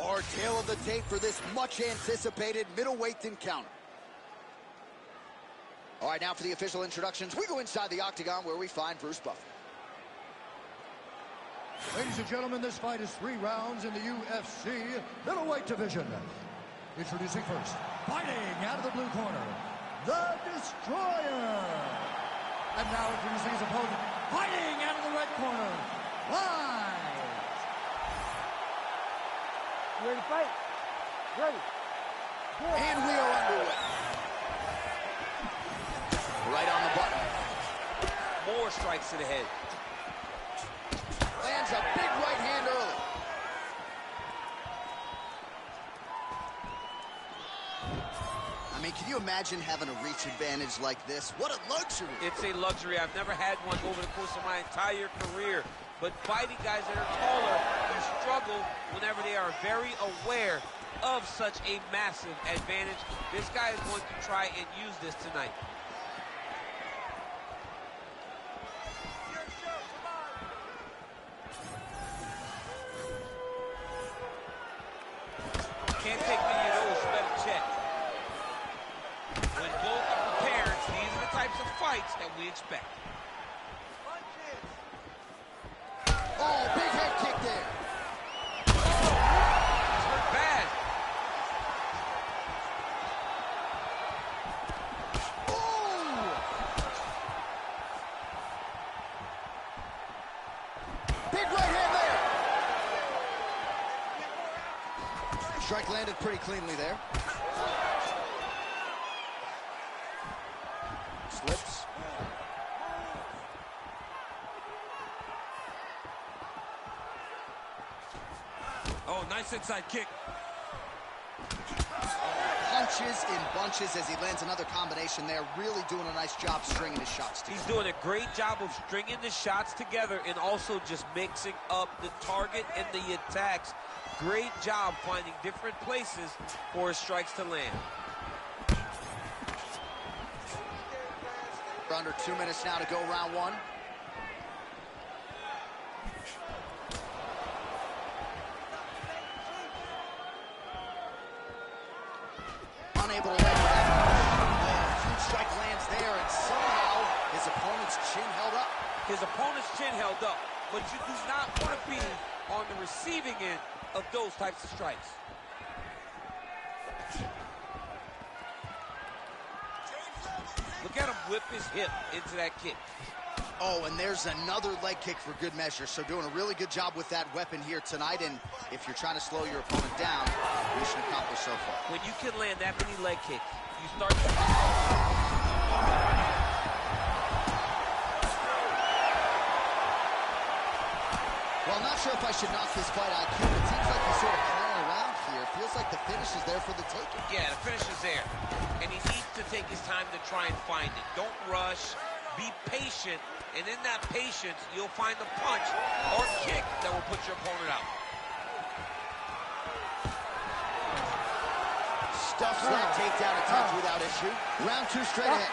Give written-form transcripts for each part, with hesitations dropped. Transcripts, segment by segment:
Our tail of the tape for this much-anticipated middleweight encounter. All right, now for the official introductions, we go inside the octagon where we find Bruce Buffer. Ladies and gentlemen, this fight is 3 rounds in the UFC middleweight division. Introducing first, fighting out of the blue corner, The Destroyer. And now introducing his opponent, fighting out of the red corner, Live. You ready to fight? Ready. Good. And we are underway. Right on the button. More strikes to the head. Lands a big right hand early. I mean, can you imagine having a reach advantage like this? What a luxury. It's a luxury. I've never had one over the course of my entire career. But fighting guys that are taller, you struggle whenever they are very aware of such a massive advantage. This guy is going to try and use this tonight. Can't take many of those, so better check. When both are prepared, these are the types of fights that we expect. Oh, big head kick there. He's hurt bad. Ooh. Big right hand there. Strike landed pretty cleanly there. Slips. Oh, nice inside kick. Punches in bunches as he lands another combination there. Really doing a nice job stringing his shots together. He's doing a great job of stringing the shots together and also just mixing up the target and the attacks. Great job finding different places for his strikes to land. We're under 2 minutes now to go round one. Unable to land with that. Huge strike lands there, and somehow his opponent's chin held up. His opponent's chin held up, but you do not want to be on the receiving end of those types of strikes. Look at him whip his hip into that kick. Oh, and there's another leg kick for good measure. So doing a really good job with that weapon here tonight. And if you're trying to slow your opponent down, mission accomplished so far. When you can land that many leg kicks, you start to... Well, I'm not sure if I should knock this fight IQ. It seems like he's sort of playing around here. It feels like the finish is there for the taking. Yeah, the finish is there. And he needs to take his time to try and find it. Don't rush. Be patient. And in that patience, you'll find the punch or kick that will put your opponent out. Stuffs that takedown attempt without issue. Round 2 straight ahead.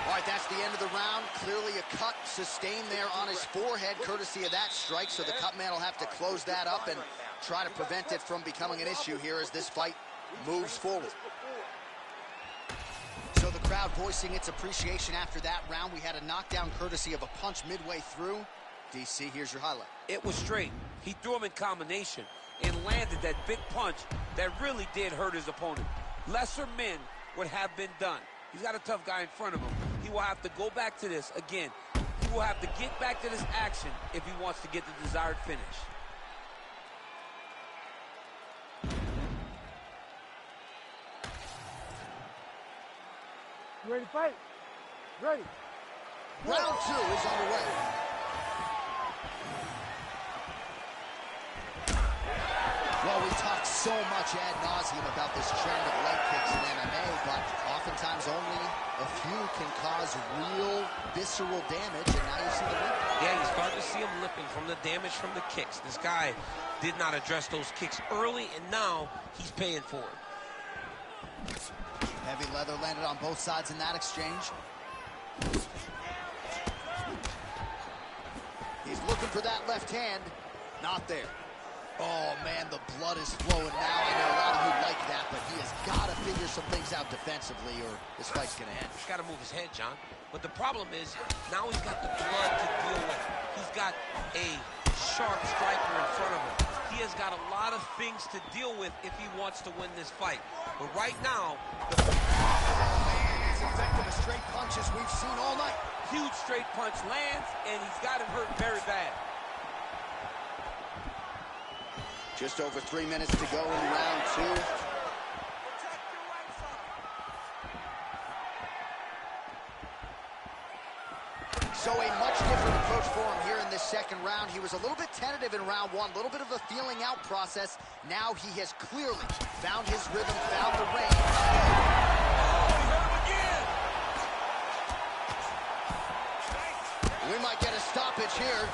All right, that's the end of the round. Clearly a cut sustained there on his forehead, courtesy of that strike. So the cut man will have to close that up and try to prevent it from becoming an issue here as this fight moves forward. So the crowd voicing its appreciation after that round. We had a knockdown courtesy of a punch midway through. DC, here's your highlight. It was straight. He threw him in combination and landed that big punch that really did hurt his opponent. Lesser men would have been done. He's got a tough guy in front of him. He will have to go back to this again. He will have to get back to this action if he wants to get the desired finish. You ready to fight? Ready. Round 2 is underway. Well, we talk so much ad nauseum about this trend of leg kicks in MMA, but oftentimes only a few can cause real visceral damage, and now you see the lip. Yeah, you start to see him lipping from the damage from the kicks. This guy did not address those kicks early, and now he's paying for it. Heavy leather landed on both sides in that exchange. He's looking for that left hand. Not there. Oh, man, the blood is flowing now. I know a lot of you like that, but he has got to figure some things out defensively or this fight's going to end. He's got to move his head, John. But the problem is, now he's got the blood to deal with. He's got a sharp striker in front of him. He has got a lot of things to deal with if he wants to win this fight. But right now, oh, man, as effective a straight punch as we've seen all night. Huge straight punch lands, and he's got him hurt very bad. Just over 3 minutes to go in round 2. So a much different approach for him here in this second round. He was a little bit tentative in round 1, a little bit of a feeling out process. Now he has clearly found his rhythm, found the range. We might get a stoppage here.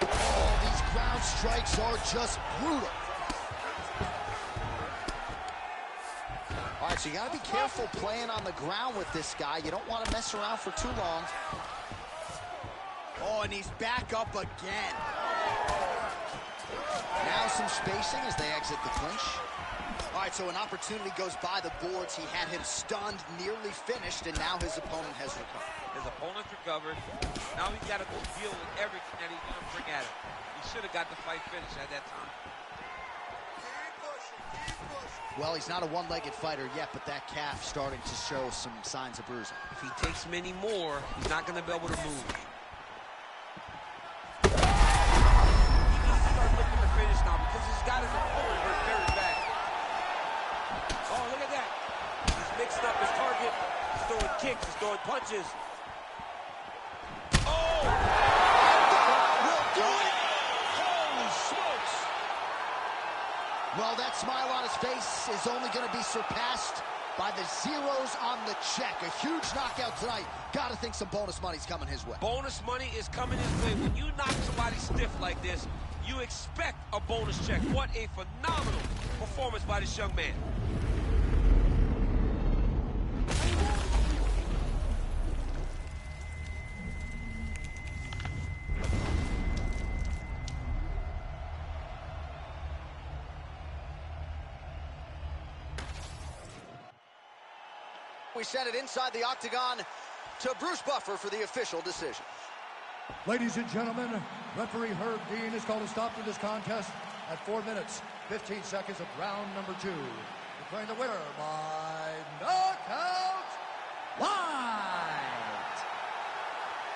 Oh, these ground strikes are just brutal. All right, so you got to be careful playing on the ground with this guy. You don't want to mess around for too long. Oh, and he's back up again. Now some spacing as they exit the clinch. All right, so an opportunity goes by the boards. He had him stunned, nearly finished, and now his opponent has recovered. His opponent's recovered. Now he's got to go deal with everything that he's going to bring at him. He should have got the fight finished at that time. Well, he's not a one-legged fighter yet, but that calf starting to show some signs of bruising. If he takes many more, he's not going to be able to move. He needs to start looking to finish now because he's got his opponent hurt very bad. Oh, look at that. He's mixing up his target. He's throwing kicks. He's throwing punches. Oh! Will do it! Holy smokes! Well, that smile on his face is only going to be surpassed by the zeros on the check. A huge knockout tonight. Got to think some bonus money's coming his way. Bonus money is coming his way. When you knock somebody stiff like this, you expect a bonus check. What a phenomenal performance by this young man. We send it inside the octagon to Bruce Buffer for the official decision. Ladies and gentlemen, referee Herb Dean has called a stop to this contest at 4 minutes, 15 seconds of round number 2. Declaring the winner by knockout, White.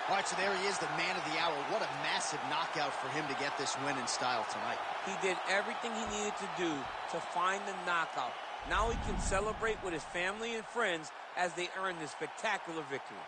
All right, so there he is, the man of the hour. What a massive knockout for him to get this win in style tonight. He did everything he needed to do to find the knockout. Now he can celebrate with his family and friends as they earn this spectacular victory.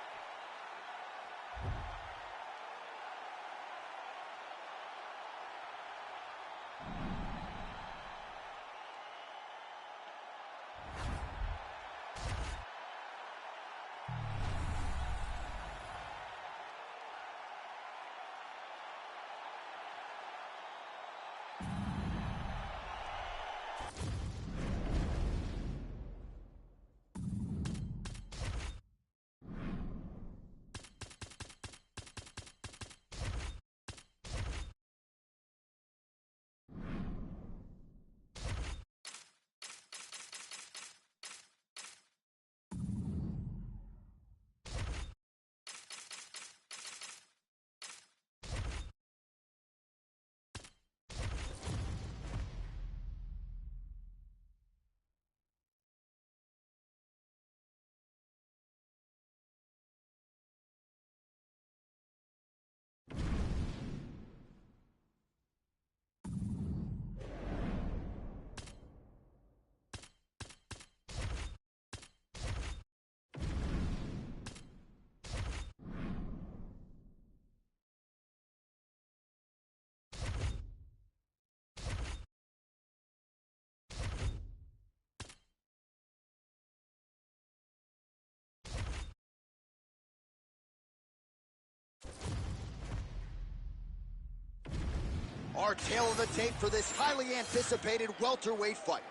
Our tail of the tape for this highly anticipated welterweight fight.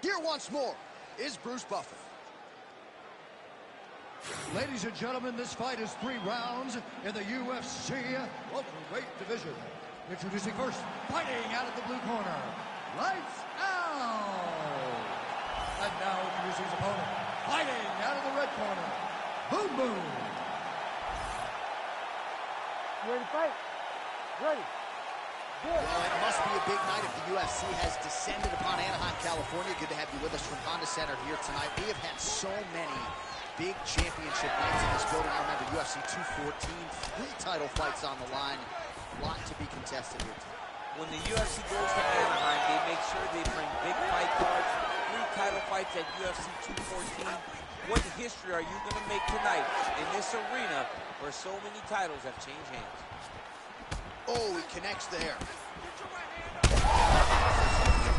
Here once more is Bruce Buffer. Ladies and gentlemen, this fight is 3 rounds in the UFC welterweight division. Introducing first, fighting out of the blue corner, Lights Out! And now introducing his opponent, fighting out of the red corner, Boom Boom! You ready to fight? Ready. Well, it must be a big night if the UFC has descended upon Anaheim, California. Good to have you with us from Honda Center here tonight. We have had so many big championship nights in this building. I remember UFC 214, 3 title fights on the line. A lot to be contested here tonight. When the UFC goes to Anaheim, they make sure they bring big fight cards, 3 title fights at UFC 214. What history are you going to make tonight in this arena where so many titles have changed hands? Oh, he connects there. He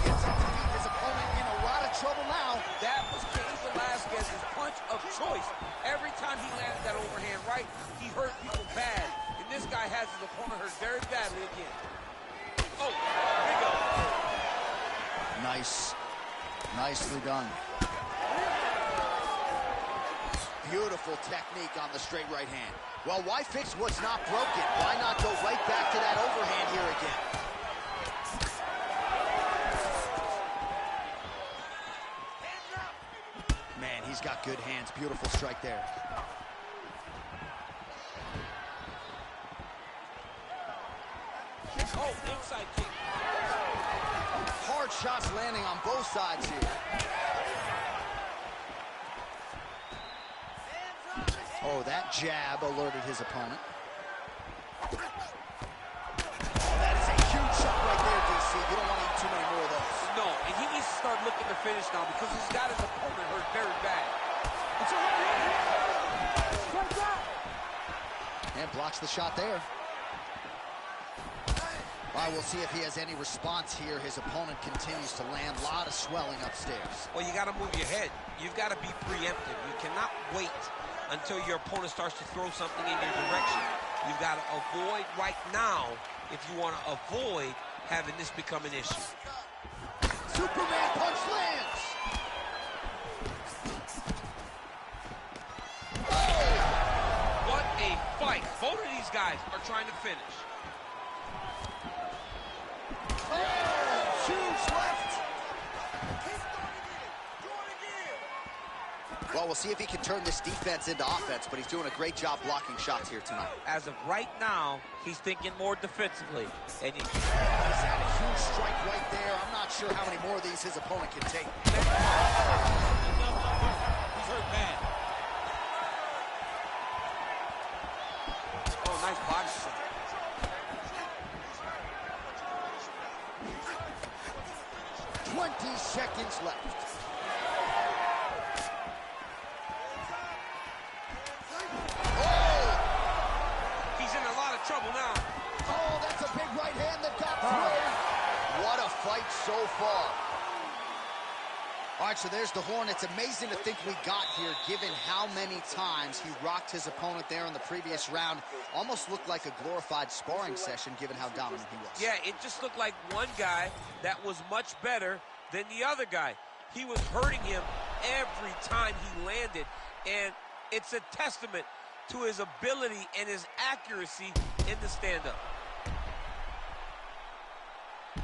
gets up to beat his opponent in a lot of trouble now. That was Cain Velasquez's punch of choice. Every time he landed that overhand right, he hurt people bad. And this guy has his opponent hurt very badly again. Oh, big up. Nice. Nicely done. Beautiful technique on the straight right hand. Well, why fix what's not broken? Why not go right back to that overhand here again? Man, he's got good hands. Beautiful strike there. Oh, inside kick. Hard shots landing on both sides here. Oh, that jab alerted his opponent. Oh, that is a huge shot right there, DC. You don't want to eat too many more of those. No, and he needs to start looking to finish now because he's got his opponent hurt very bad. And blocks the shot there. All right, we'll see if he has any response here. His opponent continues to land. A lot of swelling upstairs. Well, you got to move your head. You've got to be preemptive. You cannot wait until your opponent starts to throw something in your direction. You've got to avoid right now if you want to avoid having this become an issue. Superman punch lands. Oh! What a fight. Both of these guys are trying to finish. Oh, huge left. Well, we'll see if he can turn this defense into offense, but he's doing a great job blocking shots here tonight. As of right now, he's thinking more defensively. And he's had a huge strike right there. I'm not sure how many more of these his opponent can take. He's hurt bad. Oh, nice body shot. Seconds left. Oh! He's in a lot of trouble now. Oh, that's a big right hand that got through. What a fight so far. All right, so there's the horn. It's amazing to think we got here, given how many times he rocked his opponent there in the previous round. Almost looked like a glorified sparring session, given how dominant he was. Yeah, it just looked like one guy that was much better than the other guy. He was hurting him every time he landed, and it's a testament to his ability and his accuracy in the stand-up.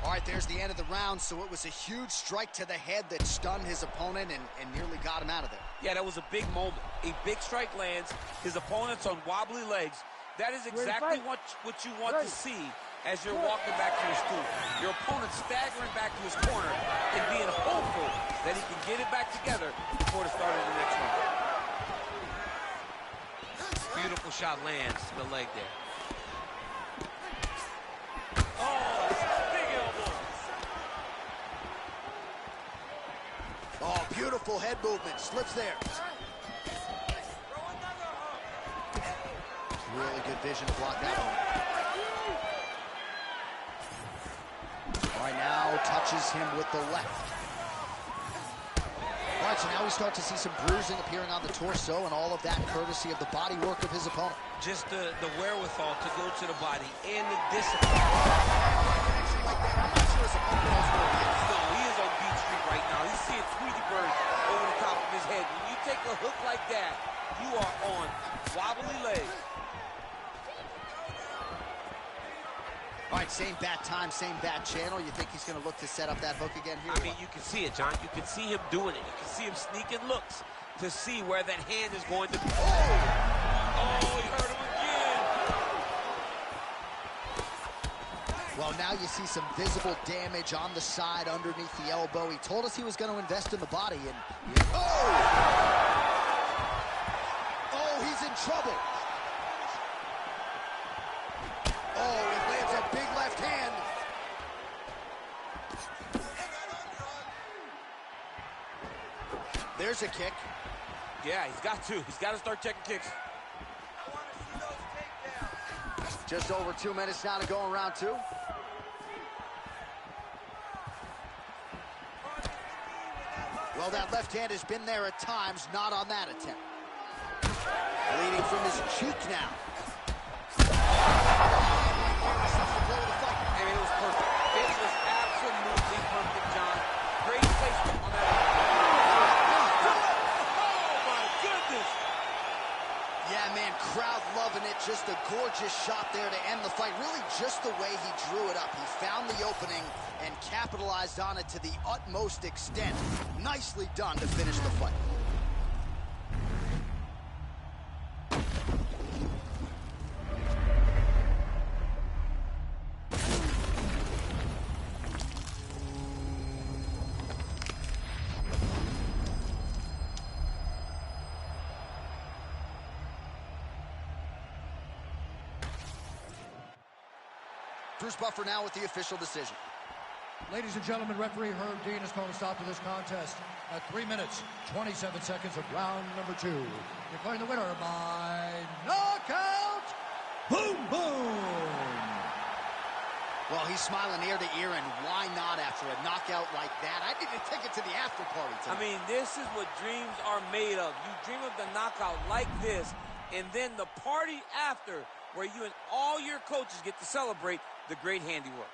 All right, there's the end of the round, so it was a huge strike to the head that stunned his opponent and nearly got him out of there. Yeah, that was a big moment. A big strike lands, his opponent's on wobbly legs. That is exactly what you want to see as you're walking back to your stool. Your opponent staggering back to his corner and being hopeful that he can get it back together before the start of the next round. Beautiful shot lands to the leg there. Oh, big elbow. Oh, beautiful head movement. Slips there. Really good vision to block that one. All right, now touches him with the left. All right, so now we start to see some bruising appearing on the torso, and all of that courtesy of the body work of his opponent. Just the wherewithal to go to the body and the discipline. I'm not sure his opponent knows where he is. No, he is on Beach Street right now. He's seeing Tweety Bird over the top of his head. When you take a hook like that You are on wobbly legs. All right, same bat time, same bat channel. You think he's going to look to set up that hook again here? I mean, you can see it, John. You can see him doing it. You can see him sneaking looks to see where that hand is going to be. Oh, he hurt him again. Well, now you see some visible damage on the side underneath the elbow. He told us he was going to invest in the body, and oh, he's in trouble. Oh, he lands a big left hand. There's a kick. Yeah, he's got to. He's got to start checking kicks. Just over 2 minutes now to go in round two. Well, that left hand has been there at times, not on that attempt. Bleeding from his cheek now. I mean, it was perfect. It was absolutely perfect, John. Great placement on that. Oh, my goodness. Yeah, man, crowd loving it. Just a gorgeous shot there to end the fight. Really just the way he drew it up. He found the opening and capitalized on it to the utmost extent. Nicely done to finish the fight. Bruce Buffer now with the official decision. Ladies and gentlemen, referee Herb Dean has called a stop to this contest at 3 minutes, 27 seconds of round number 2. Declaring the winner by knockout, Boom Boom! Well, he's smiling ear to ear, and why not after a knockout like that? I need a ticket to the after party tonight. I mean, this is what dreams are made of. You dream of the knockout like this, and then the party after, where you and all your coaches get to celebrate the great handiwork.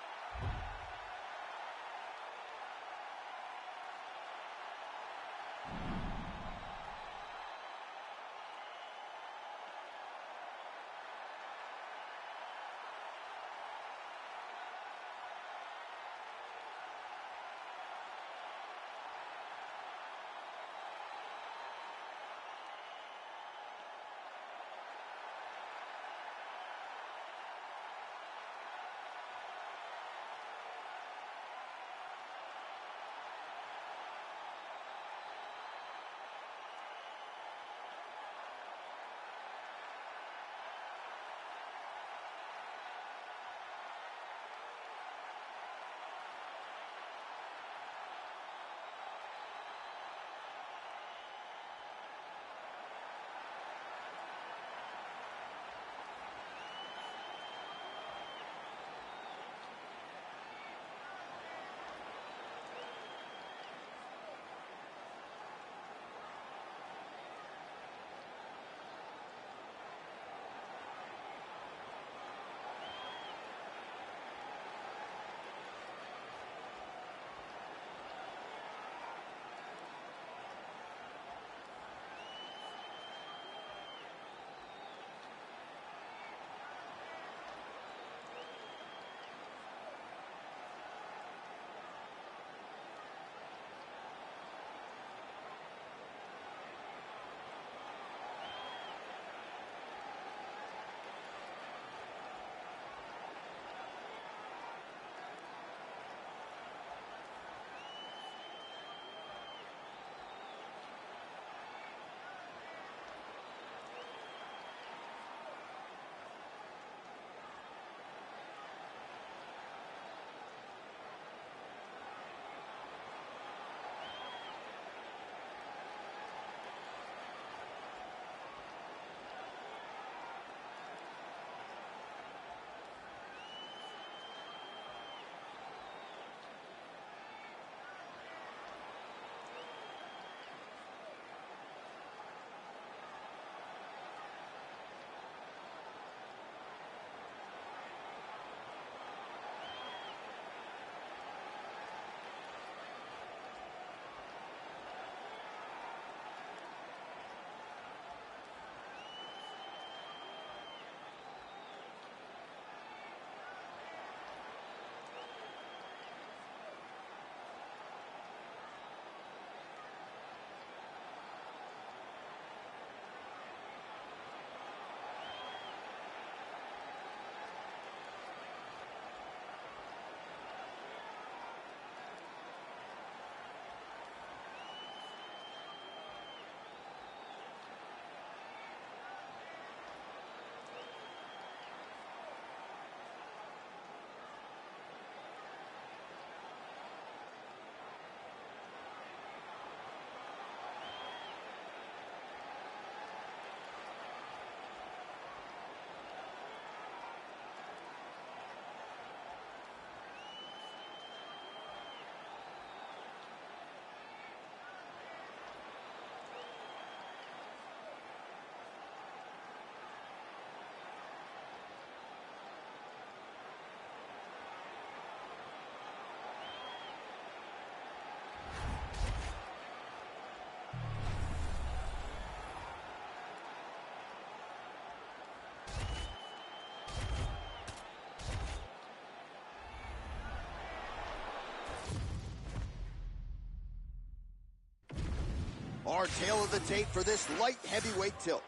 Our tail of the tape for this light heavyweight tilt.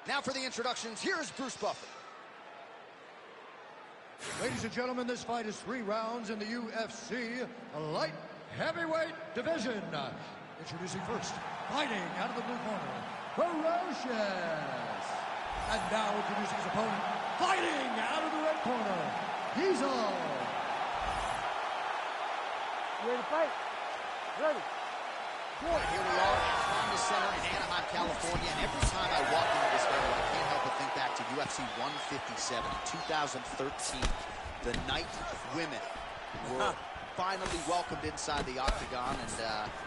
Now for the introductions, here's Bruce Buffer. Ladies and gentlemen, this fight is 3 rounds in the UFC light heavyweight division. Introducing first, fighting out of the blue corner, Ferocious. And now introducing his opponent, fighting out of the red corner, Diesel. Ready to fight? Ready. Here we are at Honda Center in Anaheim, California, and every time I walk into this area, I can't help but think back to UFC 157 in 2013. The night women were finally welcomed inside the octagon, and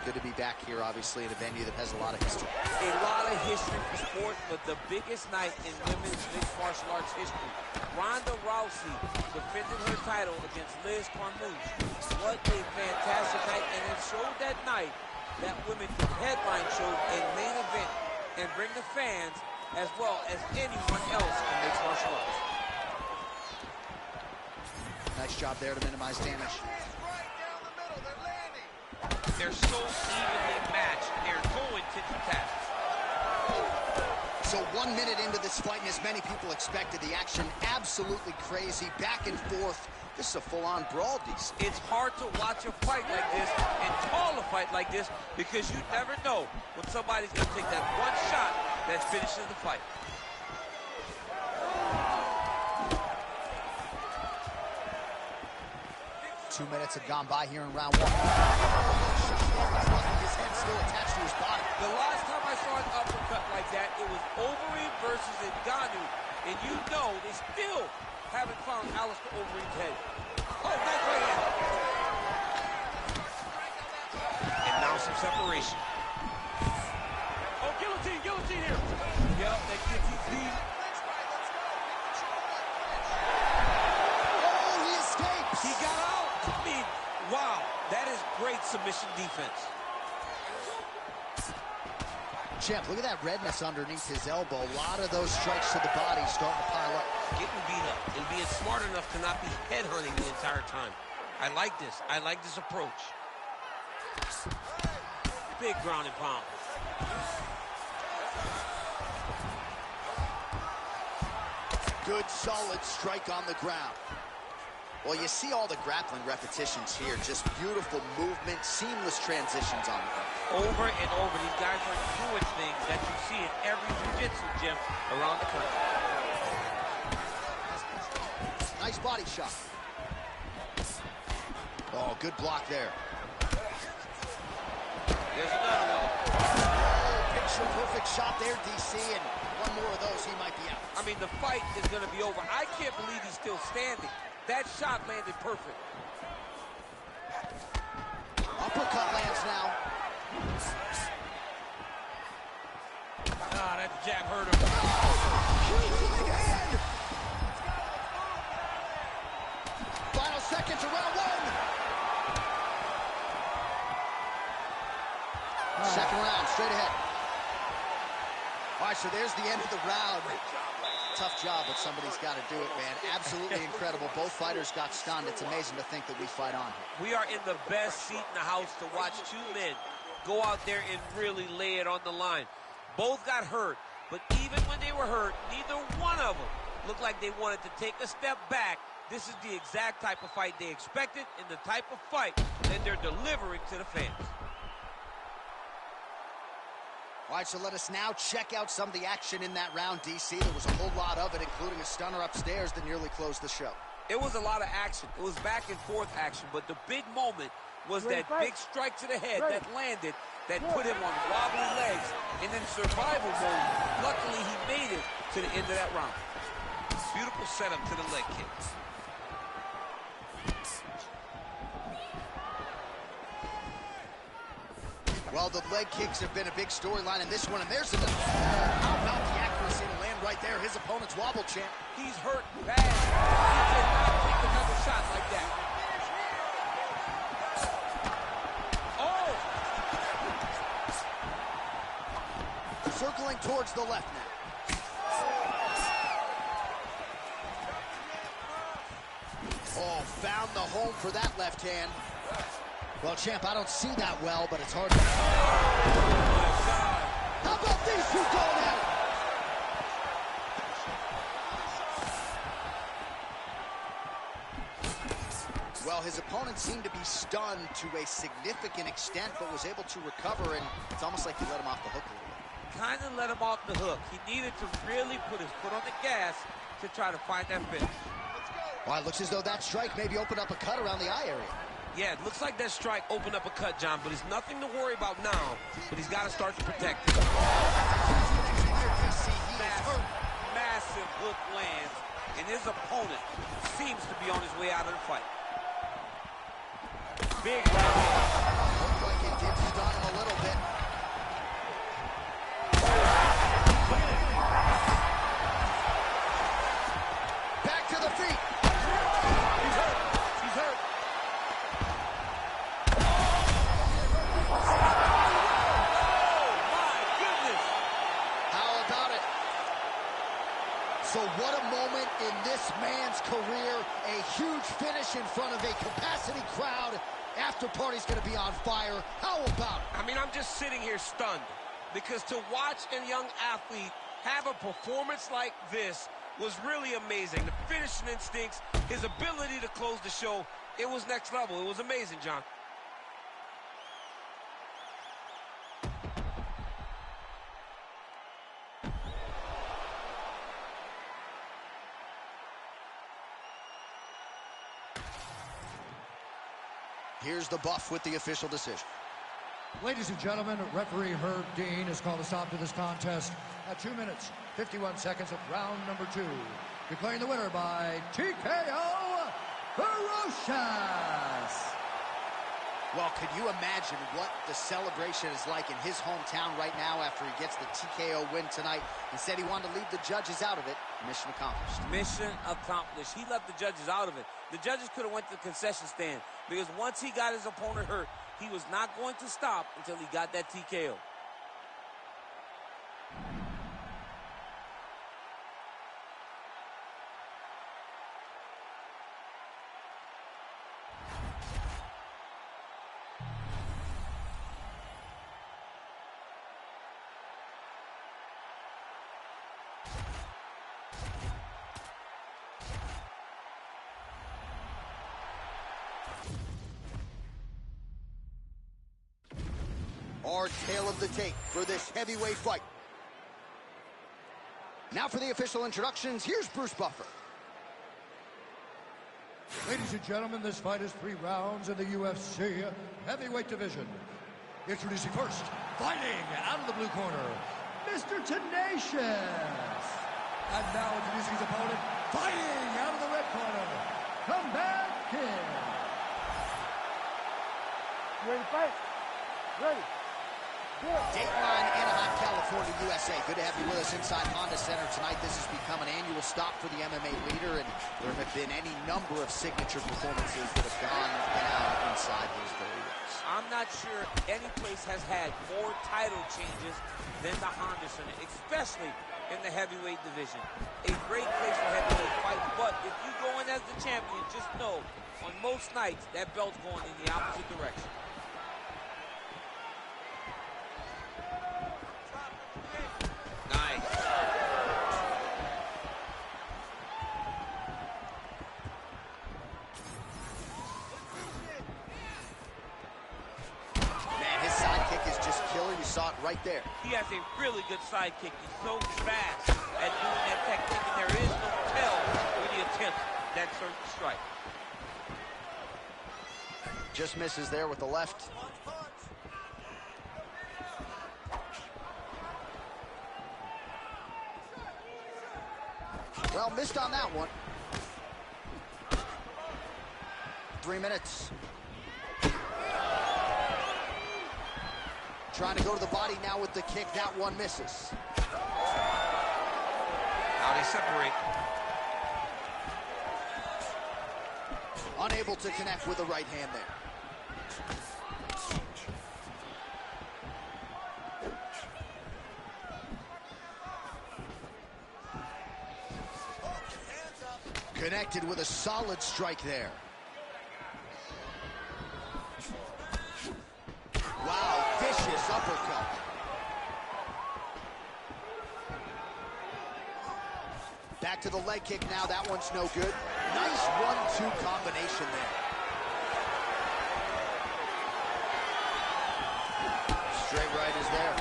good to be back here, obviously, in a venue that has a lot of history. A lot of history for sport, but the biggest night in women's mixed martial arts history. Ronda Rousey defended her title against Liz Carmouche. What a fantastic night, and it showed that night that women could headline shows a main event and bring the fans as well as anyone else in mixed martial arts. Nice job there to minimize damage. They're so evenly matched. They're going tit-for-tat. So 1 minute into this fight, and as many people expected, the action absolutely crazy, back and forth. This is a full-on brawl, DC. It's hard to watch a fight like this and call a fight like this because you never know when somebody's going to take that one shot that finishes the fight. Two minutes have gone by here in round 1. His head still attached to his body. The last time I saw an uppercut like that, it was Overeem versus Ngannou, and you know they still haven't found Alistair Overeem's head. Oh, nice right hand. And now some separation. Oh, guillotine here. Yep, that guillotine feed. Oh, he escapes. He got out. I mean, wow, that is great submission defense. Champ, look at that redness underneath his elbow. A lot of those strikes to the body starting to pile up. Getting beat up and being smart enough to not be headhunting the entire time. I like this. I like this approach. Big ground and pound. Good, solid strike on the ground. Well, you see all the grappling repetitions here. Just beautiful movement, seamless transitions on the ground. Over and over, these guys are doing things that you see in every jiu-jitsu gym around the country. Nice body shot. Oh, good block there. There's another one. Oh, picture-perfect shot there, DC, and one more of those, he might be out. I mean, the fight is going to be over. I can't believe he's still standing. That shot landed perfect. Uppercut lands now. Ah, that jab hurt him. Huge hand. Final seconds of round 1. Second round, straight ahead. All right, so there's the end of the round. Tough job, but somebody's got to do it, man. Absolutely incredible. Both fighters got stunned. It's amazing to think that we fight on here. We are in the best seat in the house to watch two men go out there and really lay it on the line. Both got hurt, but even when they were hurt, neither one of them looked like they wanted to take a step back. This is the exact type of fight they expected and the type of fight that they're delivering to the fans. All right, so let us now check out some of the action in that round, DC. There was a whole lot of it, including a stunner upstairs that nearly closed the show. It was a lot of action. It was back and forth action, but the big moment was that big strike to the head that landed, that put him on wobbly legs, and in survival mode, luckily he made it to the end of that round. Beautiful setup to the leg kicks. Well, the leg kicks have been a big storyline in this one, and there's another. How about the accuracy to land right there? His opponent's wobble, champ. He's hurt bad. He cannot take another shot like that. Oh! Circling towards the left now. Oh, found the home for that left hand. Well, champ, I don't see that well, but it's hard to... Oh, my God. How about these two going at it? Well, his opponent seemed to be stunned to a significant extent, but was able to recover, and it's almost like he let him off the hook a little bit. Kind of let him off the hook. He needed to really put his foot on the gas to try to find that finish. Well, it looks as though that strike maybe opened up a cut around the eye area. Yeah, it looks like that strike opened up a cut, John, but it's nothing to worry about now, but he's got to start to protect it. Massive hook lands, and his opponent seems to be on his way out of the fight. Big right hand. Looked like it did stun him a little bit. Back to the feet. He's hurt. He's hurt. So what a moment in this man's career. A huge finish in front of a capacity crowd. After party's going to be on fire. How about it? I mean, I'm just sitting here stunned because to watch a young athlete have a performance like this was really amazing. The finishing instincts, his ability to close the show, it was next level. It was amazing, John. Here's the buff with the official decision. Ladies and gentlemen, referee Herb Dean has called a stop to this contest at 2 minutes, 51 seconds of round number 2. Declaring the winner by TKO Ferocious. Well, could you imagine what the celebration is like in his hometown right now after he gets the TKO win tonight? He said he wanted to leave the judges out of it. Mission accomplished. Mission accomplished. He left the judges out of it. The judges could have went to the concession stand because once he got his opponent hurt, he was not going to stop until he got that TKO. Our tale of the tape for this heavyweight fight. Now for the official introductions, here's Bruce Buffer. Ladies and gentlemen, this fight is 3 rounds in the UFC heavyweight division. Introducing first, fighting out of the blue corner, Mr. Tenacious. And now introducing his opponent, fighting out of the red corner, Combat Kid. You ready to fight? Ready. Dateline, Anaheim, California, USA. Good to have you with us inside Honda Center tonight. This has become an annual stop for the MMA leader, and there have been any number of signature performances that have gone down inside those very rings. I'm not sure any place has had more title changes than the Honda Center, especially in the heavyweight division. A great place for heavyweight fight, but if you go in as the champion, just know on most nights that belt's going in the opposite direction. Saw it right there. He has a really good sidekick. He's so fast at doing that technique, and there is no tell when he attempts that certain strike. Just misses there with the left. Well, missed on that one. 3 minutes. Trying to go to the body now with the kick. That one misses. Now they separate. Unable to connect with the right hand there. Connected with a solid strike there. Wow, vicious uppercut. Back to the leg kick now. That one's no good. Nice 1-2 combination there. Straight right is there.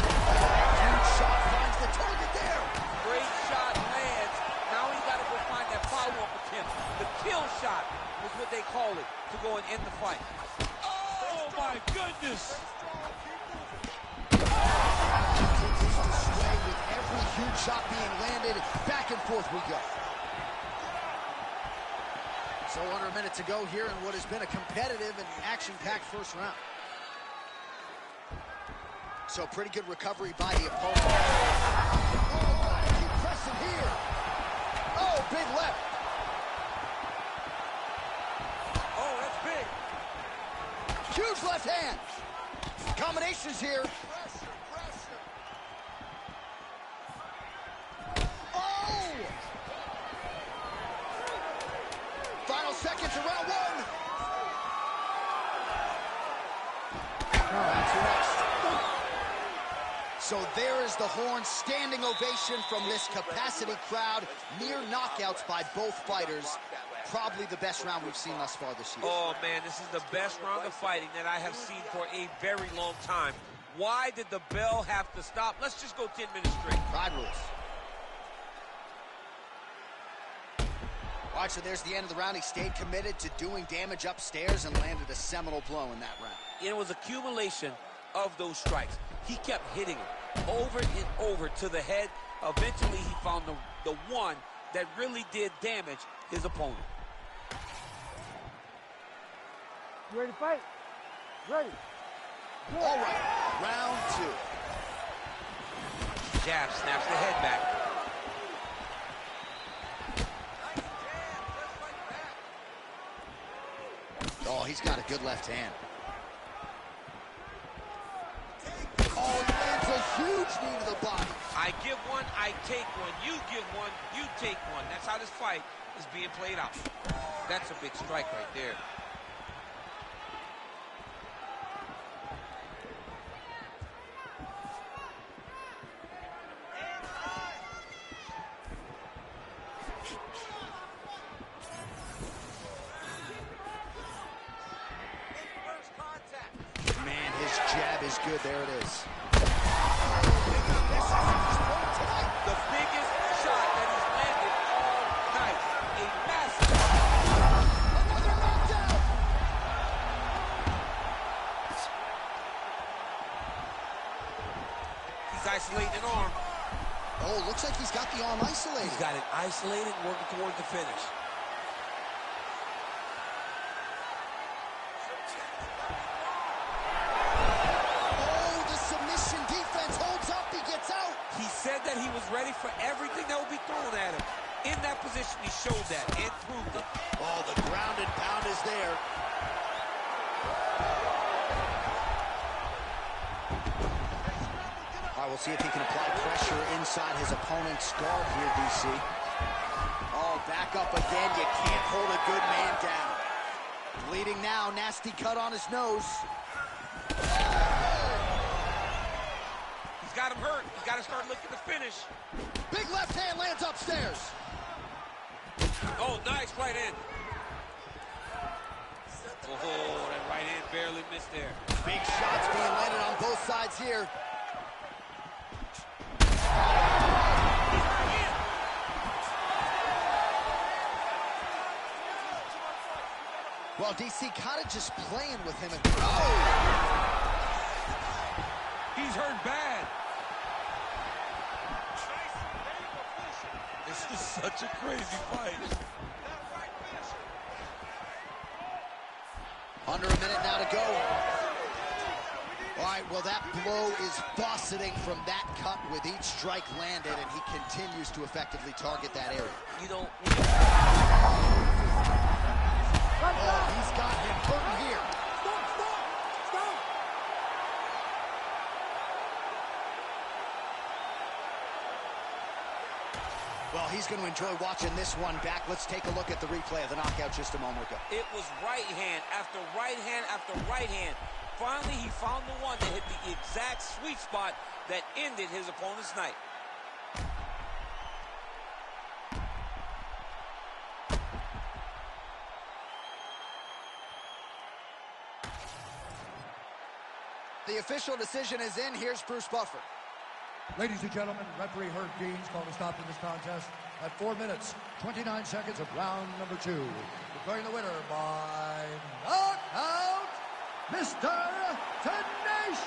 Huge shot finds the target there. Great shot lands. Now he's got to go find that follow-up attempt. The kill shot is what they call it, to go and end the fight. Oh, my goodness. Continues to sway with every huge shot being landed. Back and forth we go. So under a minute to go here in what has been a competitive and action-packed first round. So pretty good recovery by the opponent. Oh, keep pressing here. Oh, big left. Oh, that's big. Huge left hand. Combinations here. Oh! Final seconds of round one. That's next. So there is the horn, standing ovation from this capacity crowd. Near knockouts by both fighters. Probably the best round we've seen thus far this year. Oh, man, this is the best round of fighting that I have seen for a very long time. Why did the bell have to stop? Let's just go 10 minutes straight. Pride rules. All right, so there's the end of the round. He stayed committed to doing damage upstairs and landed a seminal blow in that round. It was accumulation of those strikes. He kept hitting it over and over to the head. Eventually, he found the one that really did damage his opponent. You ready to fight? Ready. Good. All right, round two. Jab snaps the head back. Oh, he's got a good left hand. Oh, he lands a huge knee to the body. I give one, I take one. You give one, you take one. That's how this fight is being played out. That's a big strike right there. Man, his jab is good. There it is. The biggest shot that he's landed all night. A massive. Another knockdown. He's isolating an arm. Oh, looks like he's got the arm isolated. He's got it isolated, working towards the finish. Oh, the submission defense holds up. He gets out. He said that he was ready for everything that would be thrown at him. In that position, he showed that and proved it. Oh, the ground and pound is there. All right, we'll see if he can apply pressure inside his opponent's guard here, DC. Oh, back up again. You can't hold a good man down. Bleeding now. Nasty cut on his nose. He's got him hurt. He's got to start looking to finish. Big left hand lands upstairs. Oh, nice right hand. Oh, that right hand barely missed there. Big shots being landed on both sides here. Well, DC kind of just playing with him. Oh! He's hurt bad. This is such a crazy fight. Under a minute now to go. All right, well, that blow is buffeting from that cut with each strike landed, and he continues to effectively target that area. You don't. Oh, he's got him hurting here. Stop! Well, he's going to enjoy watching this one back. Let's take a look at the replay of the knockout just a moment ago. It was right hand after right hand after right hand. Finally, he found the one that hit the exact sweet spot that ended his opponent's night. The official decision is in. Here's Bruce Buffer. Ladies and gentlemen, referee Herb Deans called a stop to this contest at 4 minutes, 29 seconds of round number 2. Declaring the winner by knockout, Mr. Tenacious.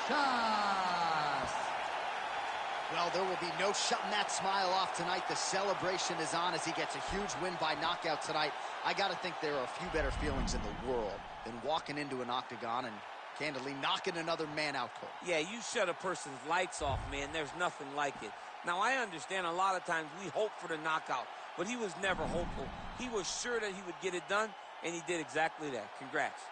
Well, there will be no shutting that smile off tonight. The celebration is on as he gets a huge win by knockout tonight. I got to think there are a few better feelings in the world than walking into an octagon and candidly knocking another man out cold. Yeah, you shut a person's lights off, man. There's nothing like it. Now, I understand a lot of times we hope for the knockout, but he was never hopeful. He was sure that he would get it done, and he did exactly that. Congrats.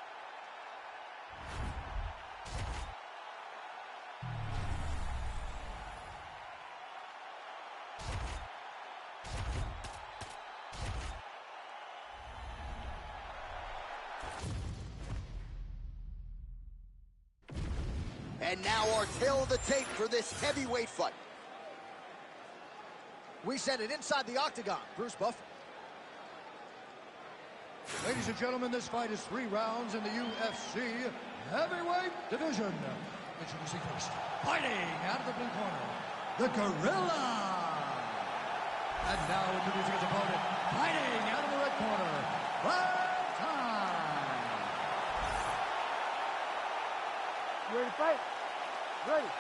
And now our tail of the tape for this heavyweight fight. We send it inside the octagon. Bruce Buffer. Ladies and gentlemen, this fight is 3 rounds in the UFC heavyweight division. Introducing first, fighting out of the blue corner, the Gorilla. And now introducing his opponent, fighting out of the red corner, Prime Time. You ready to fight? Ready.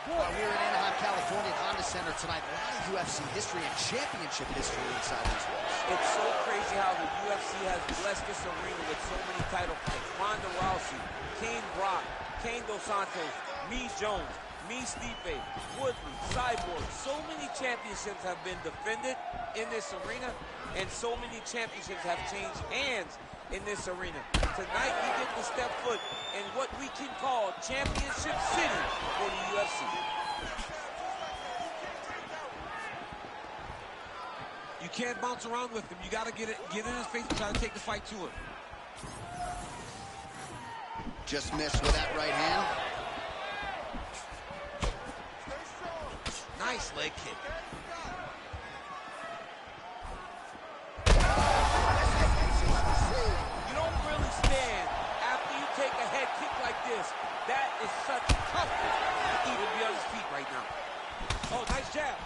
We're in Anaheim, California at Honda Center tonight. A lot of UFC history and championship history inside these walls. It's so crazy how the UFC has blessed this arena with so many title fights. Ronda Rousey, Kane Brock, Kane Dos Santos, Me Jones, Me Stipe, Woodley, Cyborg. So many championships have been defended in this arena, and so many championships have changed hands in this arena. Tonight, we get to step foot in what we can call Championship City for the UFC. You can't bounce around with him. You got to get in his face and try to take the fight to him. Just missed with that right hand. Nice leg kick. You don't really stand after you take a head kick like this. That is such toughness to even be on his feet right now. Oh, nice jab.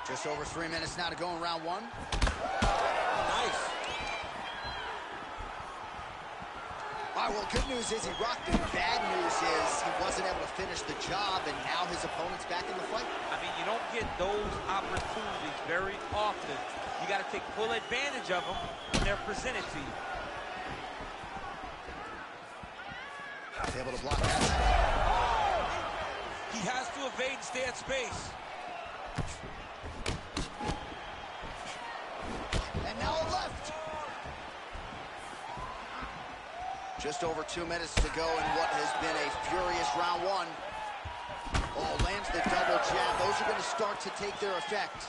Just over 3 minutes now to go in round 1. Nice. All right, well, good news is he rocked him. Bad news is he wasn't able to finish the job, and now his opponent's back in the fight. I mean, you don't get those opportunities very often. You got to take full advantage of them when they're presented to you. He's able to block that. He has to evade and stay at space. And now a left. Just over 2 minutes to go in what has been a furious round 1. Oh, lands the double jab. Those are going to start to take their effect.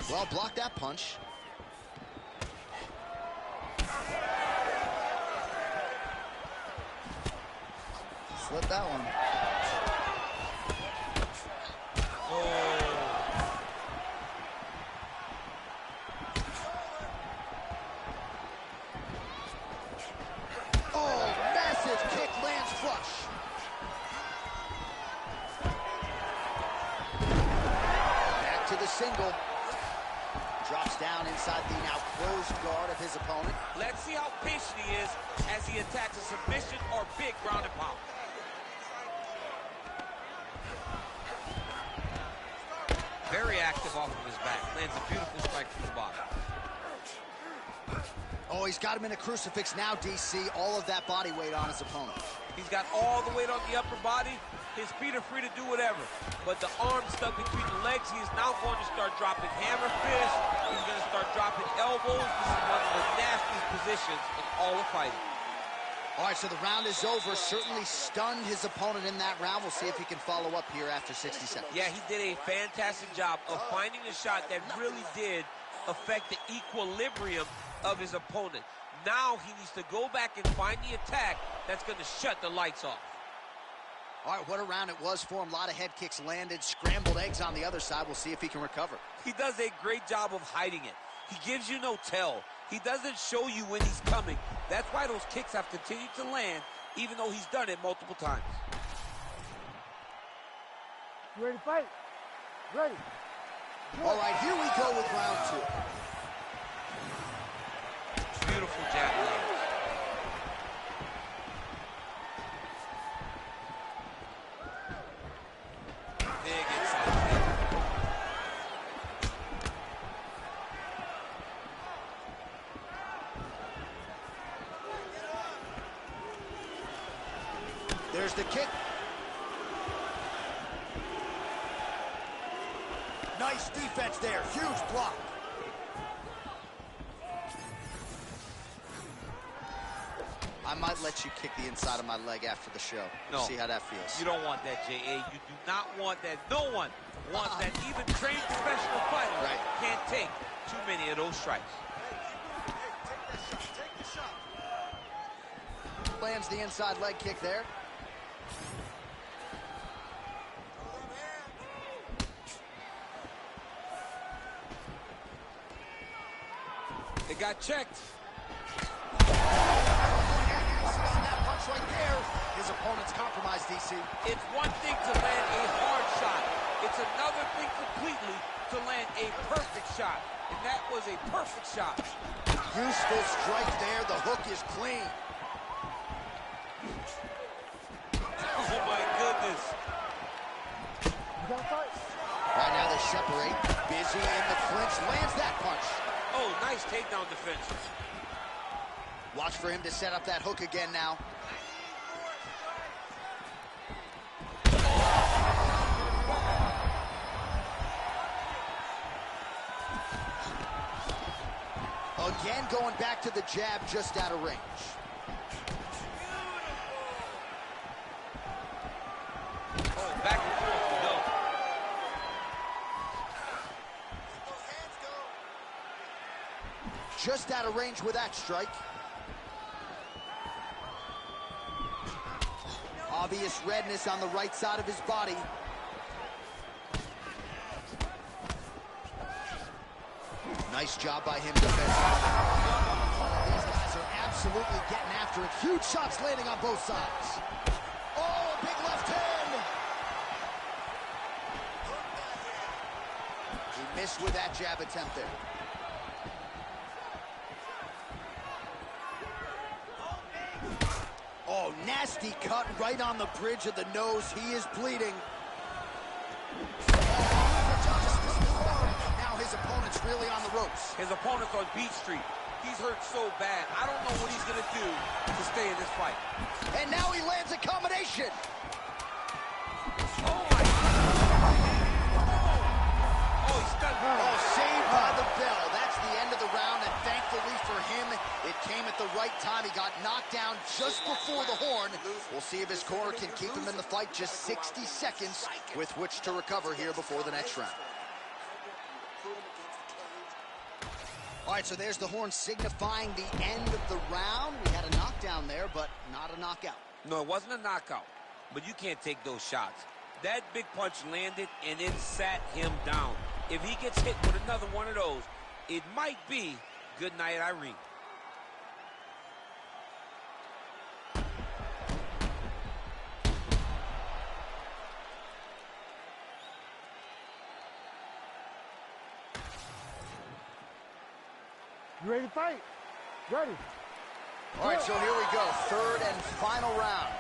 Well, block that punch. Slip that one. Oh, massive kick lands flush. Back to the single. Drops down inside the now closed guard of his opponent. Let's see how patient he is as he attacks a submission or big ground and pound. Very active off of his back. Lands a beautiful strike from the bottom. Oh, he's got him in a crucifix now, DC. All of that body weight on his opponent. He's got all the weight on the upper body. His feet are free to do whatever. But the arms stuck between the legs, he is now going to start dropping hammer fists. He's going to start dropping elbows. This is one of the nastiest positions in all of fighting. All right, so the round is over. Certainly stunned his opponent in that round. We'll see if he can follow up here after 60 seconds. Yeah, he did a fantastic job of finding a shot that really did affect the equilibrium of his opponent. Now he needs to go back and find the attack that's going to shut the lights off. All right, what a round it was for him. A lot of head kicks landed, scrambled eggs on the other side. We'll see if he can recover. He does a great job of hiding it. He gives you no tell. He doesn't show you when he's coming. That's why those kicks have continued to land, even though he's done it multiple times. You ready to fight? Ready. All right, here we go with round 2. Beautiful jab lands. Big inside kick. There's the kick. Nice defense there. Huge block. I might let you kick the inside of my leg after the show. No. See how that feels. You don't want that, J.A. You do not want that. No one wants that. Even trained professional fighters can't take too many of those strikes. Lands the inside leg kick there. It got checked. That punch right there. His opponent's compromised, DC. It's one thing to land a hard shot. It's another thing completely to land a perfect shot. And that was a perfect shot. Useful strike there. The hook is clean. Oh, my goodness. You got to fight. Right now they separate. Busy in the clinch. Lands that punch. Oh, nice takedown defense. Watch for him to set up that hook again now. Again, going back to the jab just out of range. Oh, back and forth we go. Just out of range with that strike. Obvious redness on the right side of his body. Nice job by him defensively. These guys are absolutely getting after it. Huge shots landing on both sides. Oh, a big left hand. He missed with that jab attempt there. Oh, nasty cut right on the bridge of the nose. He is bleeding. Now his opponent's really on the ropes. His opponent's on Beach Street. He's hurt so bad. I don't know what he's going to do to stay in this fight. And now he lands a combination. Oh, my God. Oh, he's stunned. Oh, saved by the bell. That's the end of the round, and thankfully for him, it came at the right time. He got knocked down just before the horn. We'll see if his corner can keep him in the fight. Just 60 seconds with which to recover here before the next round. All right, so there's the horn signifying the end of the round. We had a knockdown there, but not a knockout. No, it wasn't a knockout, but you can't take those shots. That big punch landed, and it sat him down. If he gets hit with another one of those, it might be good night, Irene. You ready to fight? Ready. All right, so here we go. Third and final round.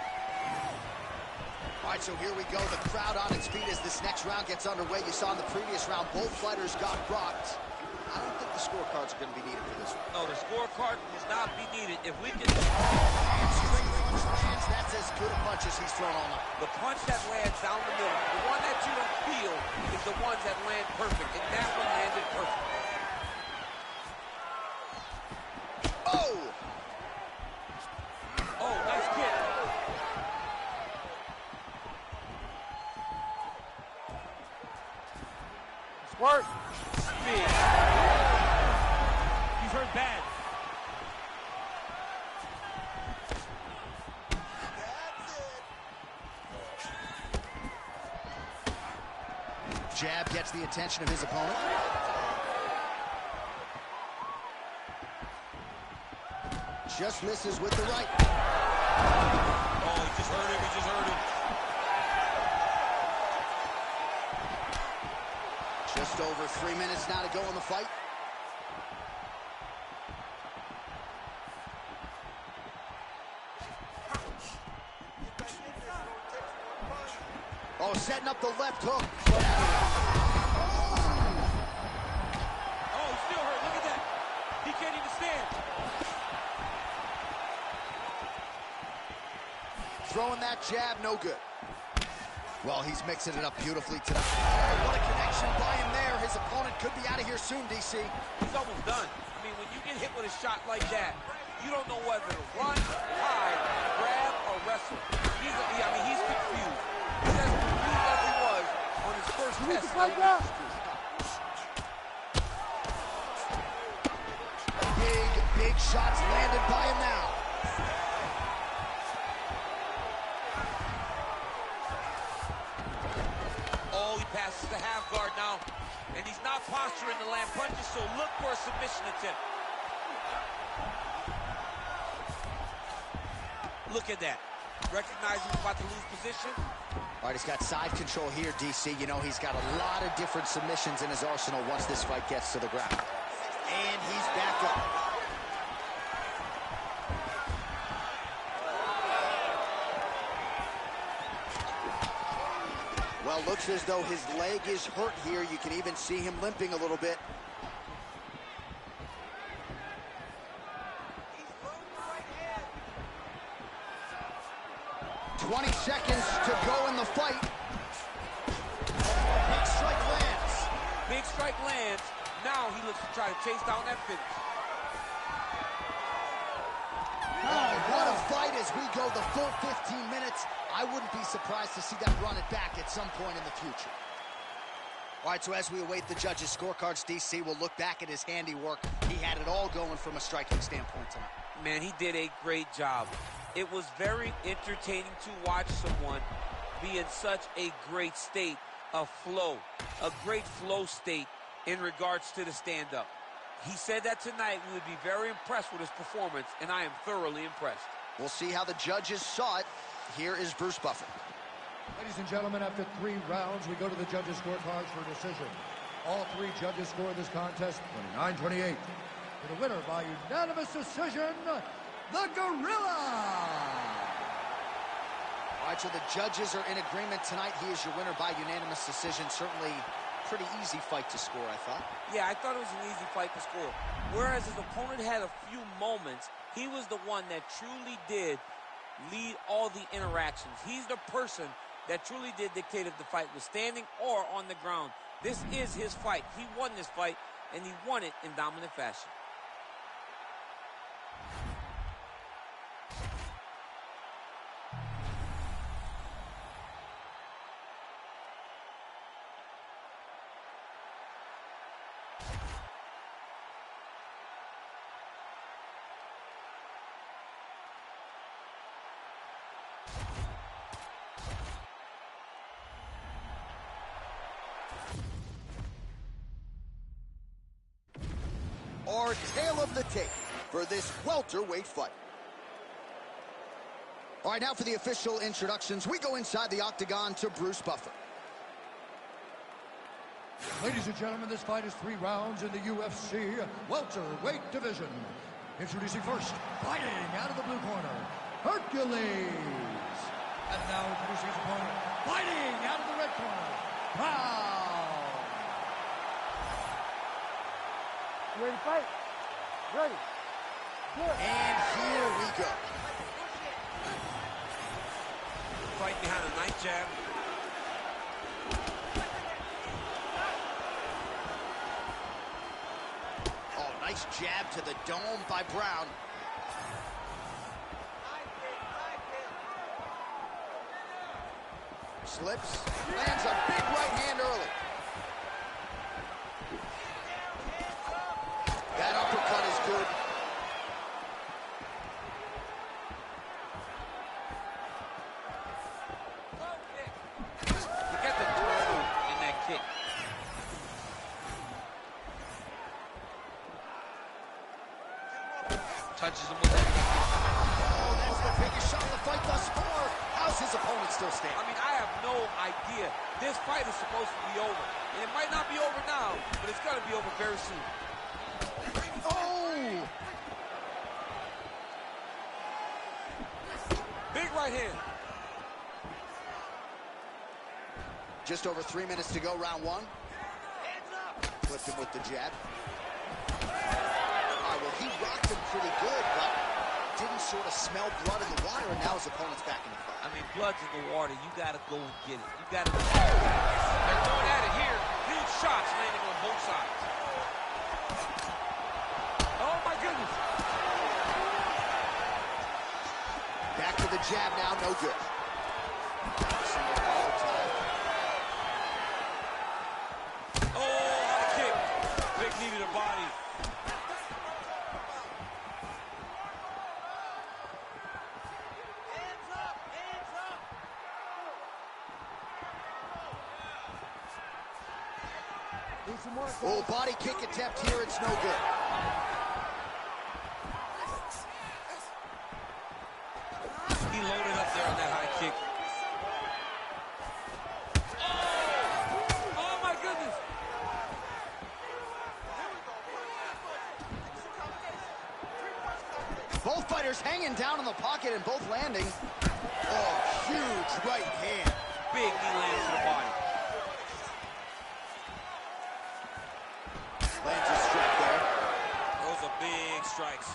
All right, so here we go. The crowd on its feet as this next round gets underway. You saw in the previous round, both fighters got rocked. I don't think the scorecards are going to be needed for this one. No, the scorecard does not be needed. If we can... Hamstring punch lands. That's as good a punch as he's thrown all night. The punch that lands down the middle, the one that you don't feel, is the ones that land perfect, and that one landed perfect. Oh! Oh, Work. Big. He's hurt bad. Jab gets the attention of his opponent. Just misses with the right. Oh, he just hurt him. He just hurt him. Just over 3 minutes now to go in the fight. Oh, setting up the left hook. Oh, he's still hurt. Look at that. He can't even stand. Throwing that jab, no good. Well, he's mixing it up beautifully tonight. Oh, what a connection by him there. His opponent could be out of here soon, DC. He's almost done. I mean, when you get hit with a shot like that, you don't know whether to run, hide, grab, or wrestle. He's confused. He's as confused as he was on his first You need test. to fight now. Big shots landed by him now. Oh, he passes the half guard now. And he's not posturing to land punches, so look for a submission attempt. Look at that. Recognizing he's about to lose position. All right, he's got side control here, DC. You know, he's got a lot of different submissions in his arsenal once this fight gets to the ground. And he's back up. Well, looks as though his leg is hurt here. You can even see him limping a little bit. "20 seconds to go in the fight." Big strike lands. Big strike lands. Now he looks to try to chase down that finish. Oh, what a fight as we go the full 15 minutes. I wouldn't be surprised to see them run it back at some point in the future. All right, so as we await the judges' scorecards, DC will look back at his handiwork. He had it all going from a striking standpoint tonight. Man, he did a great job. It was very entertaining to watch someone be in such a great state of flow, a great flow state in regards to the stand-up. He said that tonight we would be very impressed with his performance, and I am thoroughly impressed. We'll see how the judges saw it. Here is Bruce Buffer. Ladies and gentlemen, after 3 rounds, we go to the judges' scorecards for a decision. All 3 judges scored this contest 29-28. For the winner by unanimous decision, the Gorilla! All right, so the judges are in agreement tonight. He is your winner by unanimous decision. Certainly pretty easy fight to score, I thought. Yeah, I thought it was an easy fight to score. Whereas his opponent had a few moments, he was the one that truly did lead all the interactions. He's the person that truly did dictate if the fight was standing or on the ground. This is his fight. He won this fight, and he won it in dominant fashion. Our tale of the tape for this welterweight fight. All right, now for the official introductions, we go inside the octagon to Bruce Buffer. Ladies and gentlemen, this fight is 3 rounds in the UFC welterweight division. Introducing first, fighting out of the blue corner, Hercules. And now introducing his opponent, fighting out of the red corner, Brown. You ready to fight? Ready. Good. And here we go. Fight behind a nice jab. Oh, nice jab to the dome by Brown. Slips, lands a big right hand early. punches him with that. Oh, that's the biggest shot of the fight thus far. How's his opponent still standing? I mean, I have no idea. This fight is supposed to be over. And it might not be over now, but it's going to be over very soon. Oh! Big right hand. Just over 3 minutes to go, round one. Flipped him with the jab. All right, well, he rocked him pretty good, but didn't sort of smell blood in the water, and now his opponent's back in the fight. I mean, blood's in the water. You got to go and get it. You got to. They're going at it here. Huge shots landing on both sides. Oh, my goodness. Back to the jab now, no good. Single collar tie. Oh, high kick. Big knee to the body. Oh, body kick attempt here, it's no good. He loaded up there on that high kick. Oh my goodness. Both fighters hanging down in the pocket and both landing. Oh, huge right hand. Big knee lands to the body. Lands a strike there. Those are big strikes.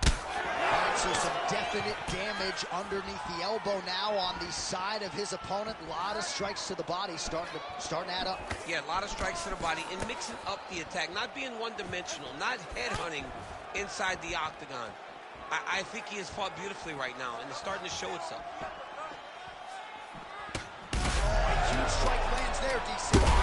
All right, so some definite damage underneath the elbow now on the side of his opponent. A lot of strikes to the body starting to add up. Yeah, a lot of strikes to the body and mixing up the attack, not being one-dimensional, not headhunting inside the octagon. I think he has fought beautifully right now, and it's starting to show itself. Huge strike lands there, DC. Now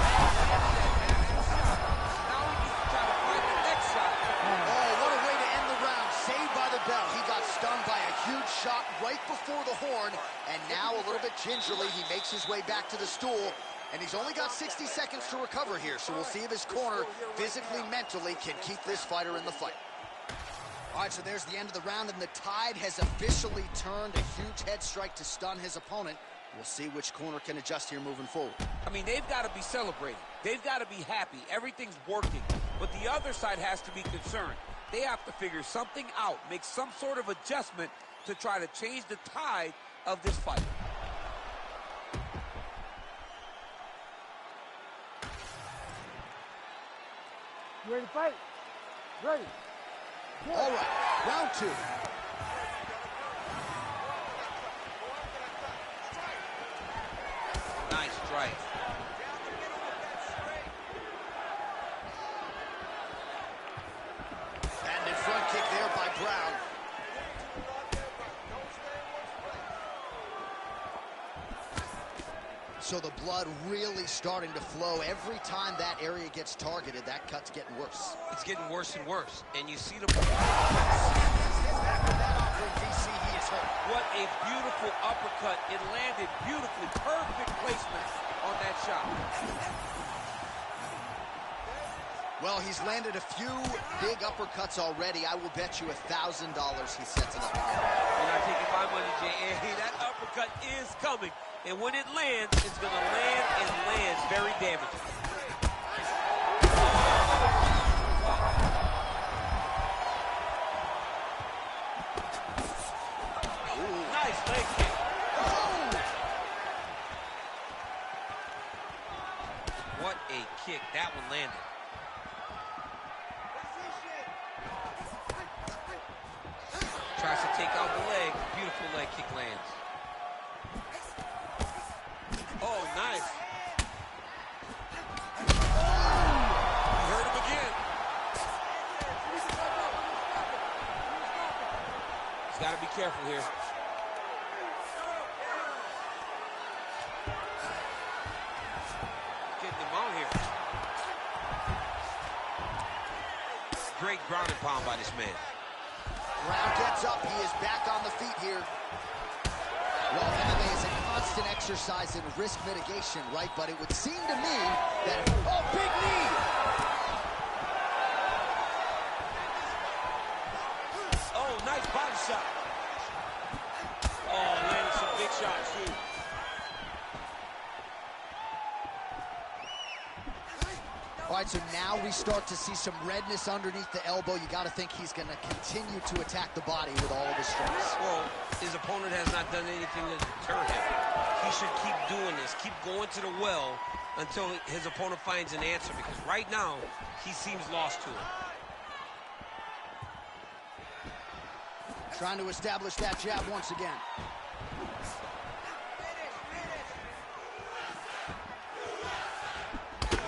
he needs to try to find the next shot. Oh, what a way to end the round. Saved by the bell. He got stunned by a huge shot right before the horn, and now a little bit gingerly, he makes his way back to the stool, and he's only got 60 seconds to recover here, so we'll see if his corner, physically, mentally, can keep this fighter in the fight. All right, so there's the end of the round, and the tide has officially turned. A huge head strike to stun his opponent. We'll see which corner can adjust here moving forward. I mean, they've got to be celebrating. They've got to be happy. Everything's working. But the other side has to be concerned. They have to figure something out, make some sort of adjustment to try to change the tide of this fight. You ready to fight? Ready. Good. All right, round two. Nice strike. And a front kick there by Brown. So the blood really starting to flow. Every time that area gets targeted, that cut's getting worse. It's getting worse and worse, and you see the... DC, he is hurt. What a beautiful uppercut. It landed beautifully. Perfect placement on that shot. Well, he's landed a few big uppercuts already. I will bet you $1,000 he sets it up again. You're not taking my money, J.A. That uppercut is coming. And when it lands, it's going to land and land very damaging. Ooh, nice leg kick. What a kick. That one landed. Tries to take out the leg. Beautiful leg kick lands. Oh, nice. You heard him again. He's got to be careful here. Getting him on here. Great ground and pound by this man. Brown gets up. He is back on the feet here. Well, MMA is a constant exercise in risk mitigation, right? But it would seem to me that... Oh, big knee! shot, too. All right, so now we start to see some redness underneath the elbow. You got to think he's going to continue to attack the body with all of his strikes. Well, his opponent has not done anything to deter him. He should keep doing this, keep going to the well until his opponent finds an answer, because right now, he seems lost to it. Trying to establish that jab once again.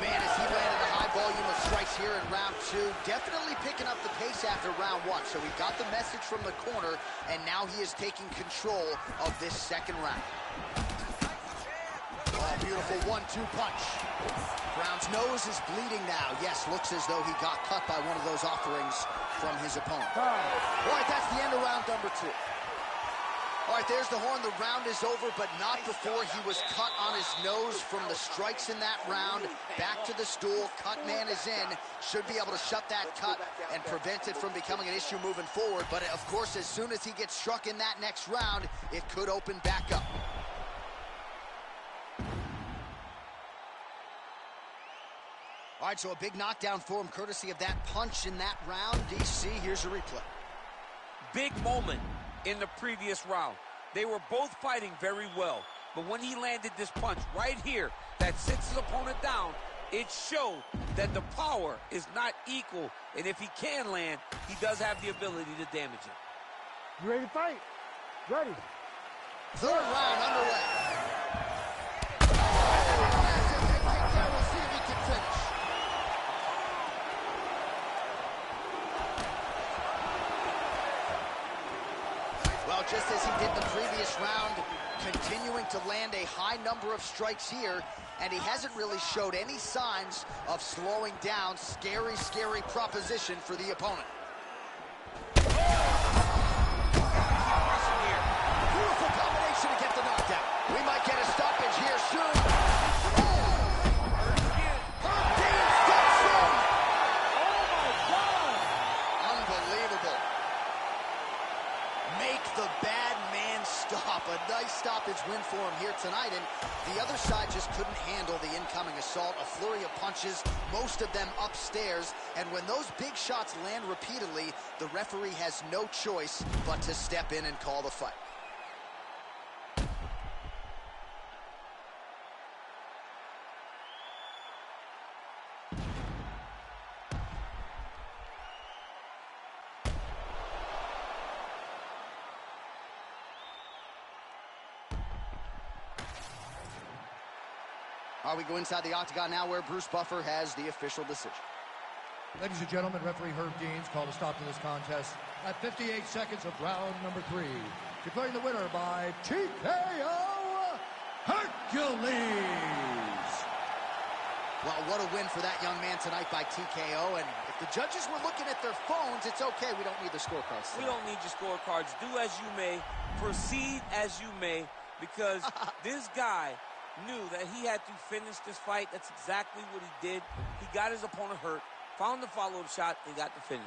Man, as he landed a high volume of strikes here in round two, definitely picking up the pace after round one. So he got the message from the corner, and now he is taking control of this second round. Oh, beautiful 1-2 punch. Brown's nose is bleeding now. Yes, looks as though he got cut by one of those offerings from his opponent. All right, that's the end of round number two. All right, there's the horn. The round is over, but not before he was cut on his nose from the strikes in that round. Back to the stool. Cut man is in. Should be able to shut that cut and prevent it from becoming an issue moving forward. But, of course, as soon as he gets struck in that next round, it could open back up. All right, so a big knockdown for him, courtesy of that punch in that round. DC, here's a replay. Big moment in the previous round. They were both fighting very well, but when he landed this punch right here that sits his opponent down, it showed that the power is not equal, and if he can land, he does have the ability to damage it. You ready to fight? Ready. Third round underway. We'll see if he can finish. Well, just as he did the previous round, continuing to land a high number of strikes here, and he hasn't really showed any signs of slowing down. Scary, scary proposition for the opponent. Beautiful combination to get the knockdown. We might get a stoppage here soon. Herb Dean steps in. Oh, my God. Unbelievable. Make the bad man stop. A nice stoppage win for him here tonight, and the other side just couldn't handle the incoming assault. A flurry of punches, most of them upstairs, and when those big shots land repeatedly, the referee has no choice but to step in and call the fight. All right, we go inside the octagon now where Bruce Buffer has the official decision. Ladies and gentlemen, referee Herb Dean's called a stop to this contest at 58 seconds of round number 3. Declaring the winner by TKO, Hercules. Well, what a win for that young man tonight by TKO. And if the judges were looking at their phones, it's okay. We don't need the scorecards. We don't need your scorecards. Do as you may, proceed as you may, because this guy knew that he had to finish this fight. That's exactly what he did. He got his opponent hurt, found the follow-up shot, and got the finish.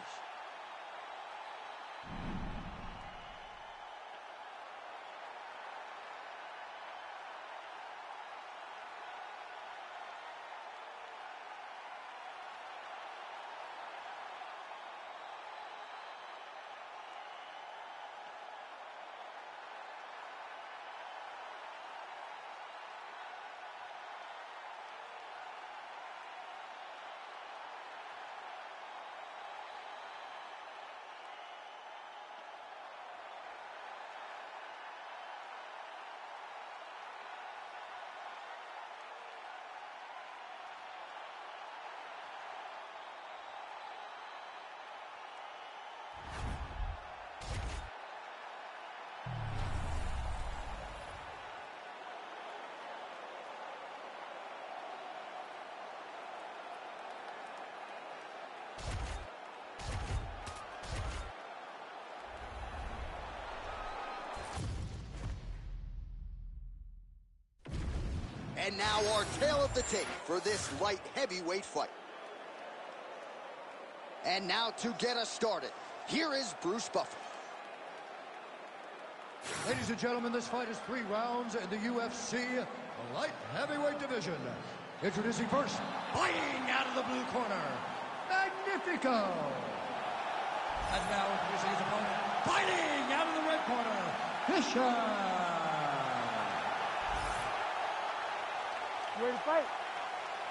And now our tale of the tape for this light heavyweight fight. And now to get us started, here is Bruce Buffer. Ladies and gentlemen, this fight is 3 rounds in the UFC light heavyweight division. Introducing first, fighting out of the blue corner, Magnifico. And now introducing his opponent, fighting out of the red corner, Fisher. Ready to fight?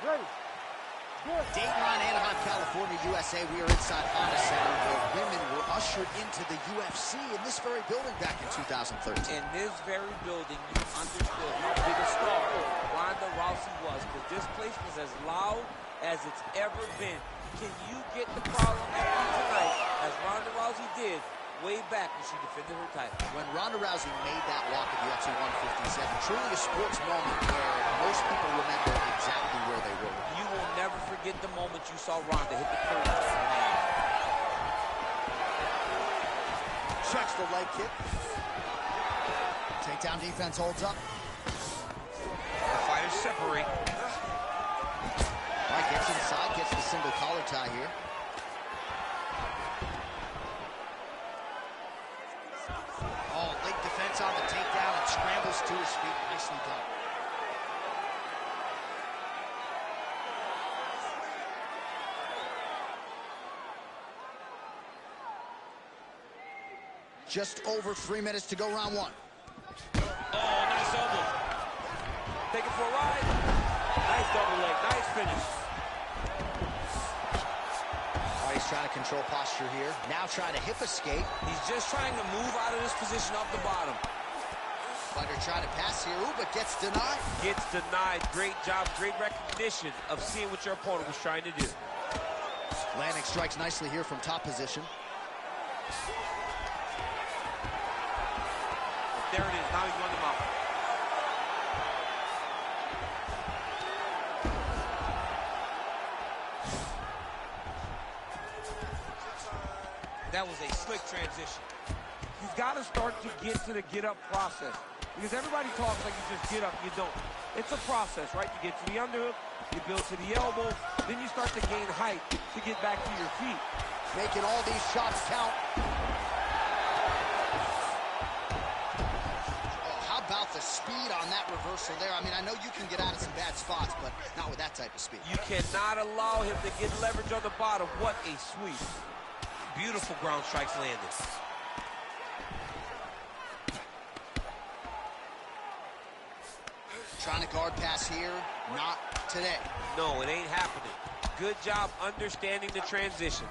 Ready. Dayton, Anaheim, California, USA. We are inside Honda Center where women were ushered into the UFC in this very building back in 2013. In this very building, you understood how big a star Ronda Rousey was, because this place was as loud as it's ever been. Can you get the crowd on that beat tonight, as Ronda Rousey did way back when she defended her title? When Ronda Rousey made that walk at UFC 157, truly a sports moment where most people remember exactly where they were. You will never forget the moment you saw Ronda hit the curtain. Checks the leg kick. Takedown defense holds up. The fighters separate. All right, gets inside, gets the single collar tie here. Oh, late defense on the takedown and scrambles to his feet. Nicely done. Just over 3 minutes to go, round 1. Oh, nice elbow. Take it for a ride. Nice double leg, nice finish. Oh, he's trying to control posture here. Now trying to hip escape. He's just trying to move out of this position off the bottom. Fighter trying to pass here, ooh, but gets denied. Gets denied. Great job, great recognition of seeing what your opponent was trying to do. Landing strikes nicely here from top position. There it is. Now he's run him out. That was a slick transition. You've got to start to get to the get-up process, because everybody talks like you just get up. You don't. It's a process, right? You get to the underhook, you build to the elbow, then you start to gain height to get back to your feet. Making all these shots count. About the speed on that reversal there. I mean, I know you can get out of some bad spots, but not with that type of speed. You cannot allow him to get leverage on the bottom. What a sweep. Beautiful ground strikes landed. Trying to guard pass here. Not today. No, it ain't happening. Good job understanding the transitions.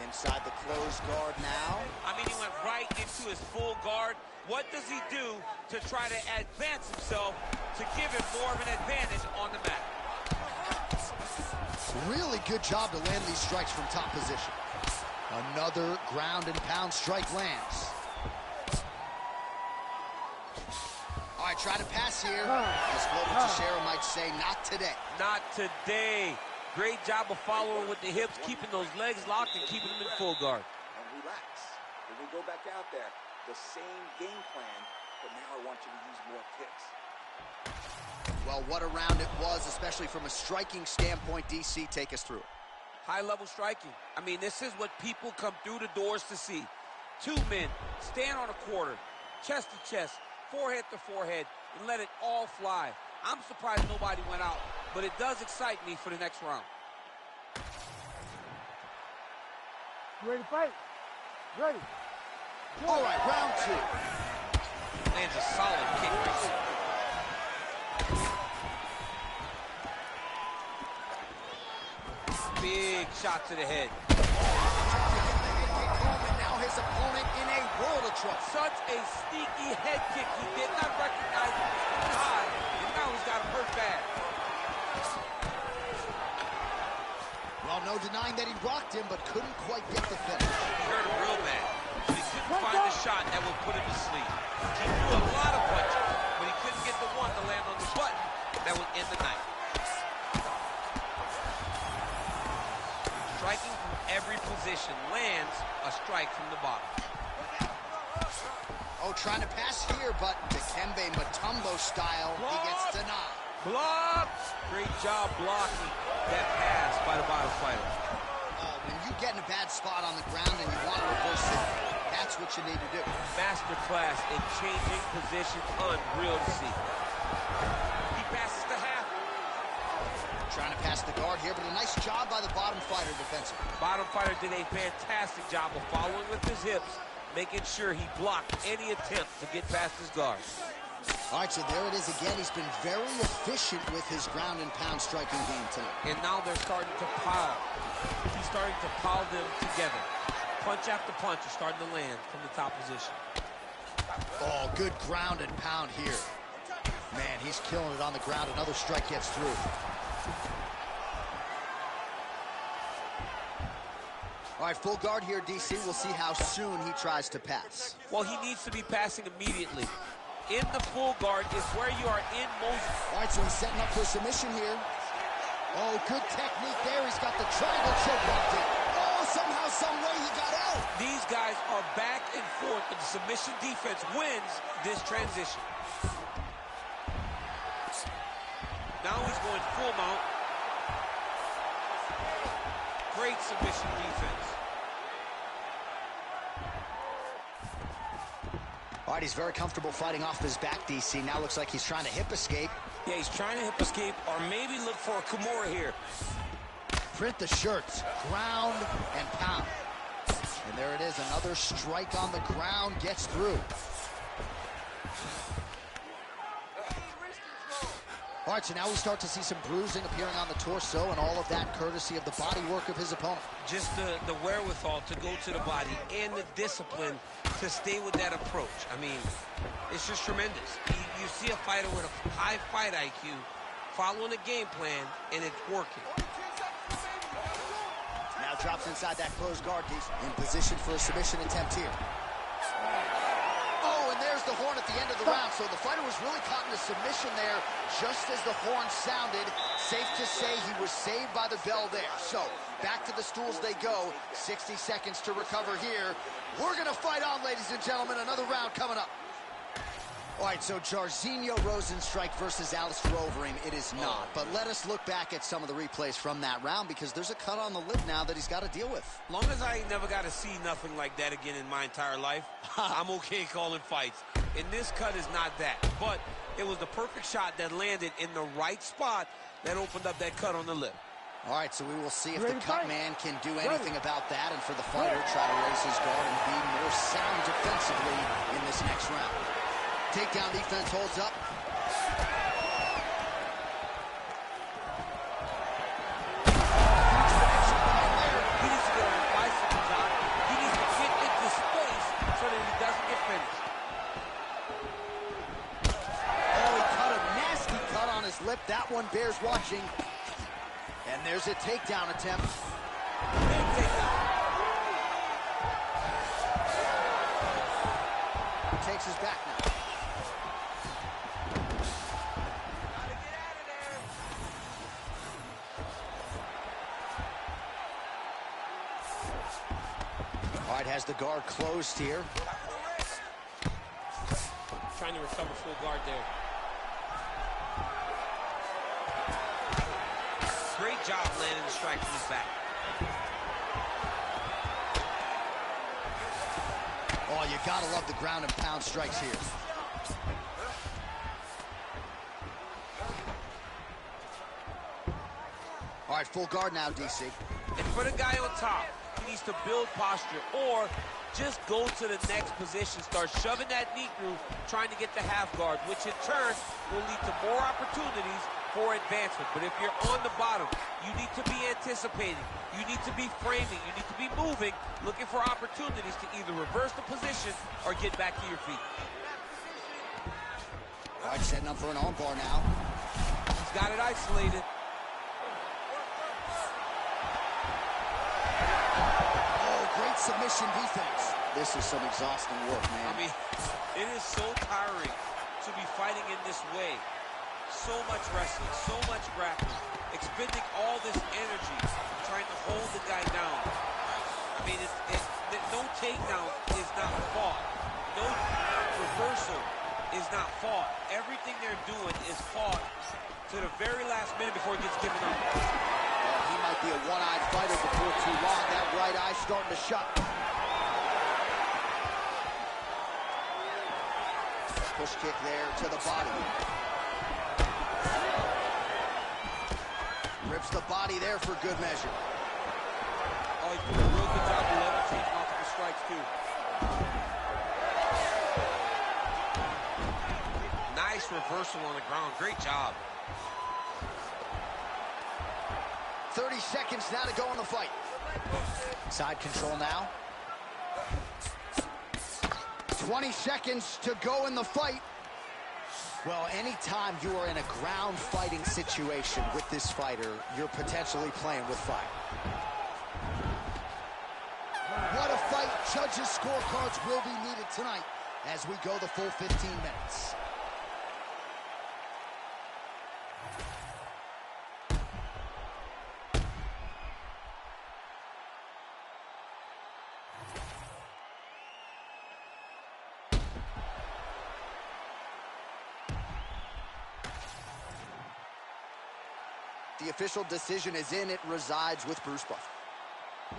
Inside the closed guard now. I mean, he went right into his full guard. What does he do to try to advance himself to give him more of an advantage on the mat? Really good job to land these strikes from top position. Another ground and pound strike lands. All right, try to pass here. As Glover Teixeira might say, not today. Not today. Great job of following with the hips, keeping those legs locked and keeping them in full guard. And relax. When we go back out there, the same game plan, but now I want you to use more kicks. Well, what a round it was, especially from a striking standpoint. DC, take us through it. High-level striking. I mean, this is what people come through the doors to see. Two men stand on a quarter, chest to chest, forehead to forehead, and let it all fly. I'm surprised nobody went out, but it does excite me for the next round. You ready to fight? Ready. All right, round 2. Lands a solid kick. Big shot to the head. Now his opponent in a world of trouble. Such a sneaky head kick. He did not recognize it was high, and now he's got him hurt bad. Well, no denying that he rocked him, but couldn't quite get the finish. He hurt him real bad, but he couldn't find the shot that would put him to sleep. He threw a lot of punches, but he couldn't get the one to land on the button that would end the night. Striking from every position, lands a strike from the bottom. Oh, trying to pass here, but Dikembe Mutombo style, he gets denied. Blocked! Great job blocking that pass by the bottom fighter. When you get in a bad spot on the ground and you want to reverse it, that's what you need to do. Masterclass in changing positions, unreal to see. He passes the half. Trying to pass the guard here, but a nice job by the bottom fighter defensively. Bottom fighter did a fantastic job of following with his hips, making sure he blocked any attempt to get past his guard. All right, so there it is again. He's been very efficient with his ground and pound striking game tonight. And now they're starting to pile. He's starting to pile them together. Punch after punch is starting to land from the top position. Oh, good ground and pound here. Man, he's killing it on the ground. Another strike gets through. All right, full guard here, DC. We'll see how soon he tries to pass. Well, he needs to be passing immediately. In the full guard is where you are in motion. All right, so he's setting up for submission here. Oh, good technique there. He's got the triangle choke locked in. Oh, somehow, some way he got out. These guys are back and forth, and the submission defense wins this transition. Now he's going full mount. Great submission defense. All right, he's very comfortable fighting off his back, DC. Now looks like he's trying to hip escape. Yeah, he's trying to hip escape or maybe look for a Kimura here. Print the shirts, ground and pound. And there it is, another strike on the ground gets through. All right, so now we start to see some bruising appearing on the torso, and all of that courtesy of the body work of his opponent. Just the wherewithal to go to the body and the discipline to stay with that approach. I mean, it's just tremendous. You see a fighter with a high fight IQ following a game plan, and it's working. Now drops inside that closed guard. He's in position for a submission attempt here. Oh, and there's the horn at the end of the round. So the fighter was really caught in a submission there just as the horn sounded. Safe to say he was saved by the bell there. So back to the stools they go. 60 seconds to recover here. We're going to fight on, ladies and gentlemen. Another round coming up. All right, so Jairzinho Rozenstruik versus Alistair Overeem. It is not. But let us look back at some of the replays from that round, because there's a cut on the lip now that he's got to deal with. Long as I ain't never got to see nothing like that again in my entire life, I'm okay calling fights. And this cut is not that. But it was the perfect shot that landed in the right spot that opened up that cut on the lip. All right, so we will see if the cut man can do anything about that, and for the fighter, try to raise his guard and be more sound defensively in this next round. Takedown defense holds up. He needs to get on the bicycle, John. He needs to get into space so that he doesn't get finished. Oh, he cut a nasty cut on his lip. That one bears watching. And there's a takedown attempt. Big takedown. Takes his back now. All right, has the guard closed here. Trying to recover full guard there. Great job landing the strike from his back. Oh, you gotta love the ground and pound strikes here. All right, full guard now, DC. And for the guy on top, he needs to build posture or just go to the next position, start shoving that knee through, trying to get the half guard, which in turn will lead to more opportunities for advancement. But if you're on the bottom, you need to be anticipating. You need to be framing. You need to be moving, looking for opportunities to either reverse the position or get back to your feet. All right, setting up for an armbar now. He's got it isolated. Oh, great submission defense. This is some exhausting work, man. I mean, it is so tiring to be fighting in this way. So much wrestling, so much grappling, expending all this energy trying to hold the guy down. I mean, no takedown is not fought. No reversal is not fought. Everything they're doing is fought to the very last minute before it gets given up. Well, he might be a one-eyed fighter before too long. That right eye starting to shut. Push kick there to the body. Rips the body there for good measure. Oh, he's doing a real good job to level change multiple strikes, too. Nice reversal on the ground. Great job. 30 seconds now to go in the fight. Side control now. 20 seconds to go in the fight. Well, anytime you are in a ground fighting situation with this fighter, you're potentially playing with fire. What a fight. Judges' scorecards will be needed tonight as we go the full 15 minutes. The official decision is in. It resides with Bruce Buffer.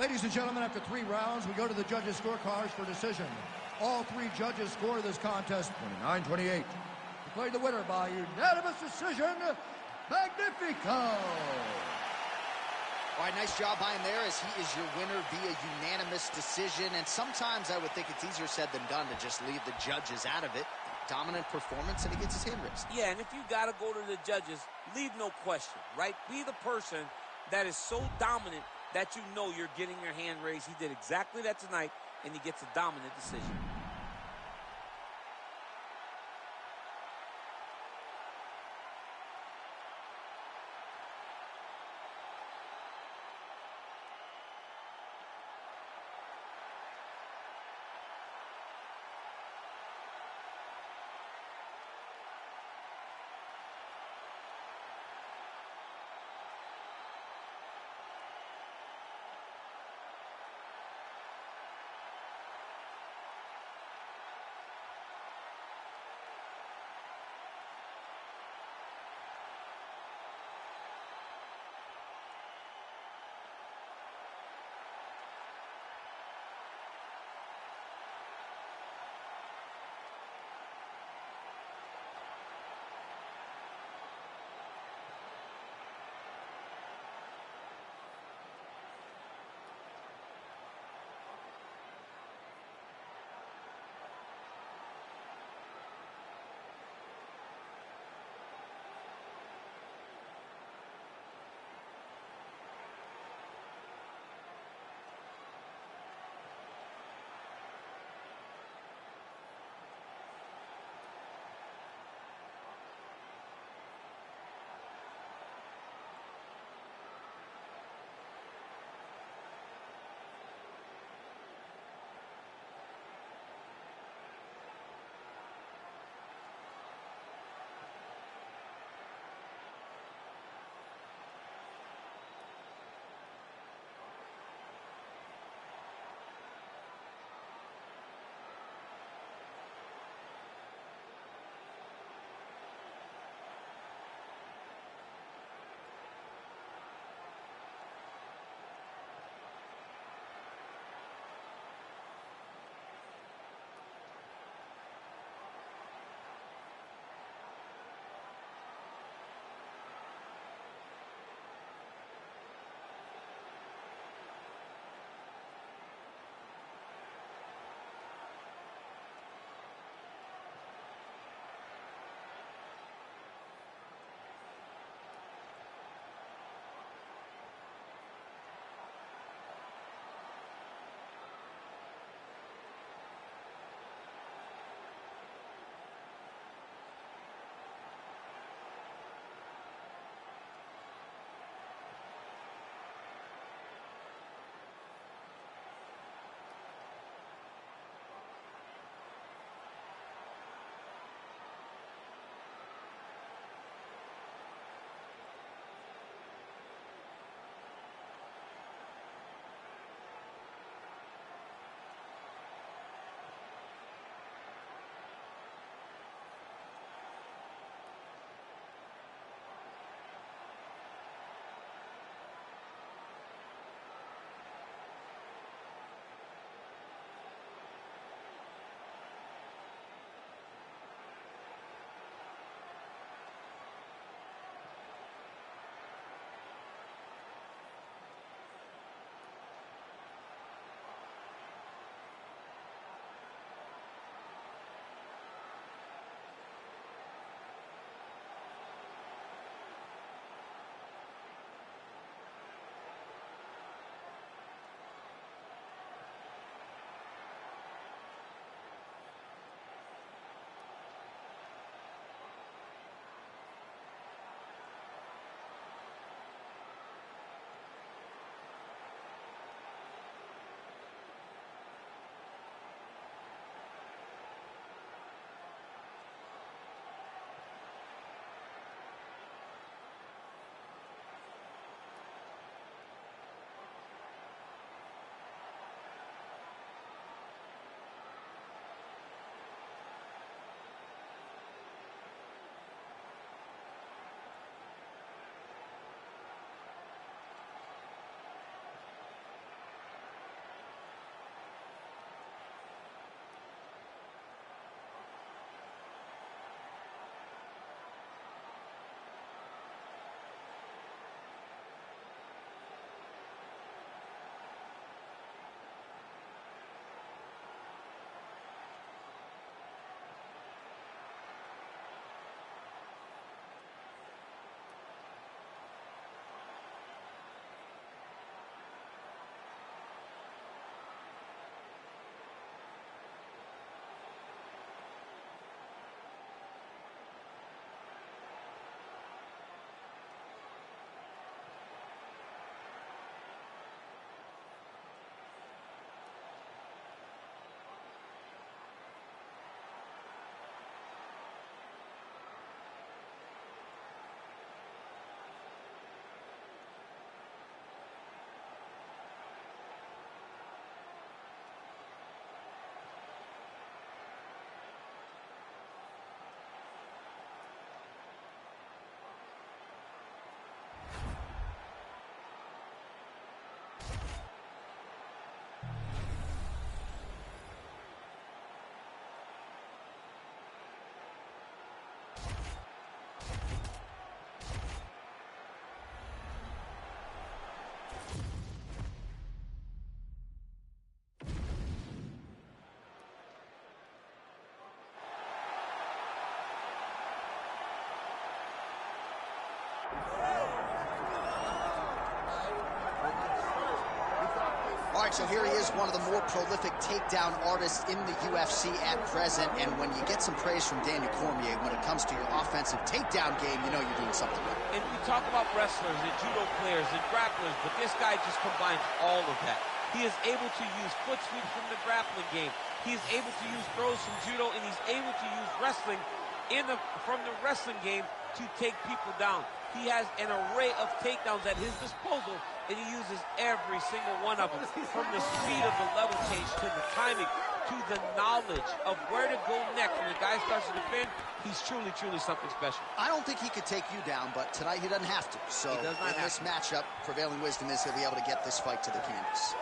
Ladies and gentlemen, after 3 rounds, we go to the judges' scorecards for decision. All 3 judges score this contest 29-28. Declared the winner by unanimous decision, Magnifico. All right, nice job by him there as he is your winner via unanimous decision. And sometimes I would think it's easier said than done to just leave the judges out of it. Dominant performance, and he gets his hand raised. Yeah, and if you got to go to the judges, leave no question, right? Be the person that is so dominant that you know you're getting your hand raised. He did exactly that tonight, and he gets a dominant decision. right, so here he is, one of the more prolific takedown artists in the UFC at present. And when you get some praise from Daniel Cormier, when it comes to your offensive takedown game, you know you're doing something right. And we talk about wrestlers and judo players and grapplers, but this guy just combines all of that. He is able to use foot sweeps from the grappling game. He is able to use throws from judo, and he's able to use wrestling from the wrestling game to take people down. He has an array of takedowns at his disposal, and he uses every single one of them, from the speed of the level change to the timing to the knowledge of where to go next. When the guy starts to defend, he's truly, truly something special. I don't think he could take you down, but tonight he doesn't have to. So in this matchup, prevailing wisdom is he'll be able to get this fight to the canvas.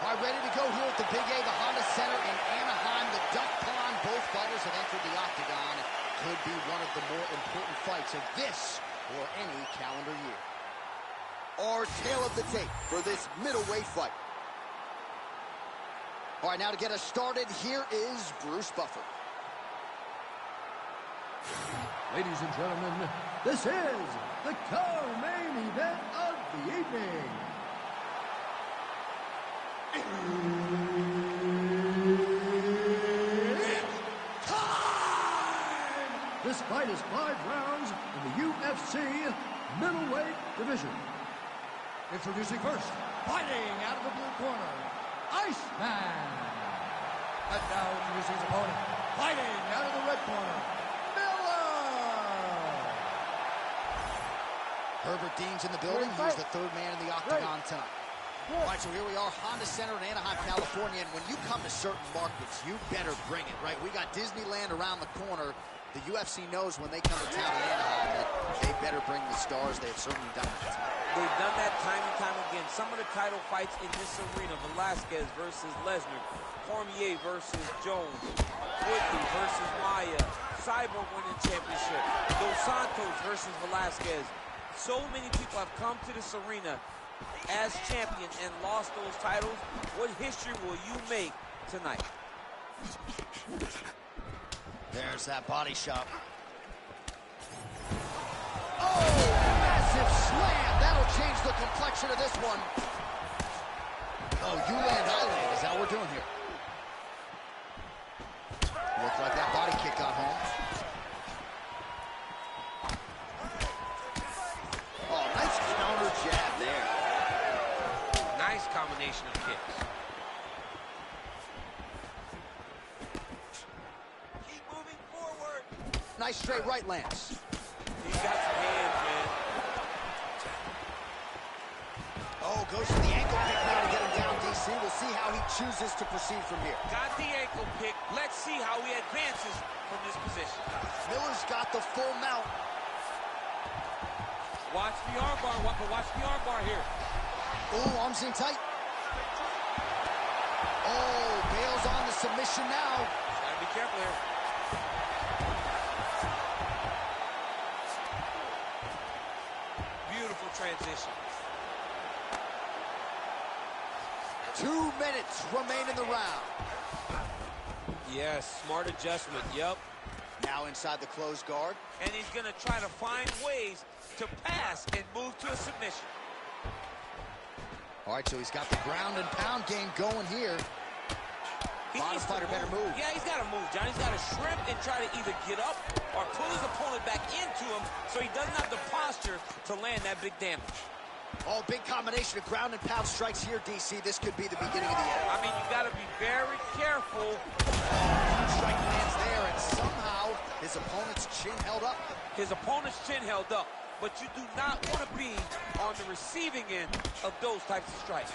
All right, ready to go here at the Big A, the Honda Center in Anaheim, the Duck Pond. Both fighters have entered the octagon. Could be one of the more important fights of this or any calendar year. Our tail of the tape for this middleweight fight. All right, now to get us started, here is Bruce Buffer. Ladies and gentlemen, this is the co-main event of the evening. It's time! This fight is 5 rounds in the UFC middleweight division. Introducing first, fighting out of the blue corner, Iceman. And now introducing his opponent, fighting out of the red corner, Miller. Herbert Dean's in the building. He's the third man in the octagon tonight. All right, so here we are, Honda Center in Anaheim, California, and when you come to certain markets, you better bring it, right? We got Disneyland around the corner. The UFC knows when they come to town in Anaheim that they better bring the stars. They have certainly done that. They've done that time and time again. Some of the title fights in this arena, Velasquez versus Lesnar, Cormier versus Jones, Woodley versus Maia, Cyborg winning championship, Dos Santos versus Velasquez. So many people have come to this arena as champion and lost those titles. What history will you make tonight? There's that body shot. Oh, massive slam. That'll change the complexion of this one. Oh, you land, I land. Is that what we're doing here? Looked like that body kick got home. Oh, nice counter jab there. Nice combination of kicks. Keep moving forward. Nice straight right lands. He's got some hands, man. Oh, goes for the ankle pick now to get him down, DC. We'll see how he chooses to proceed from here. Got the ankle pick. Let's see how he advances from this position. Miller's got the full mount. Watch the armbar, but watch the armbar here. Oh, arms in tight. Oh, bails on the submission now. Gotta be careful here. Beautiful transition. 2 minutes remain in the round. Yes, smart adjustment, yep. Now inside the closed guard. And he's gonna try to find ways to pass and move to a submission. All right, so he's got the ground and pound game going here. Bottom fighter better move. Yeah, he's got to move, John. He's got to shrimp and try to either get up or pull his opponent back into him so he doesn't have the posture to land that big damage. Oh, big combination of ground and pound strikes here, DC. This could be the beginning of the end. I mean, you got to be very careful. Strike lands there, and somehow his opponent's chin held up. His opponent's chin held up, but you do not want to be on the receiving end of those types of strikes.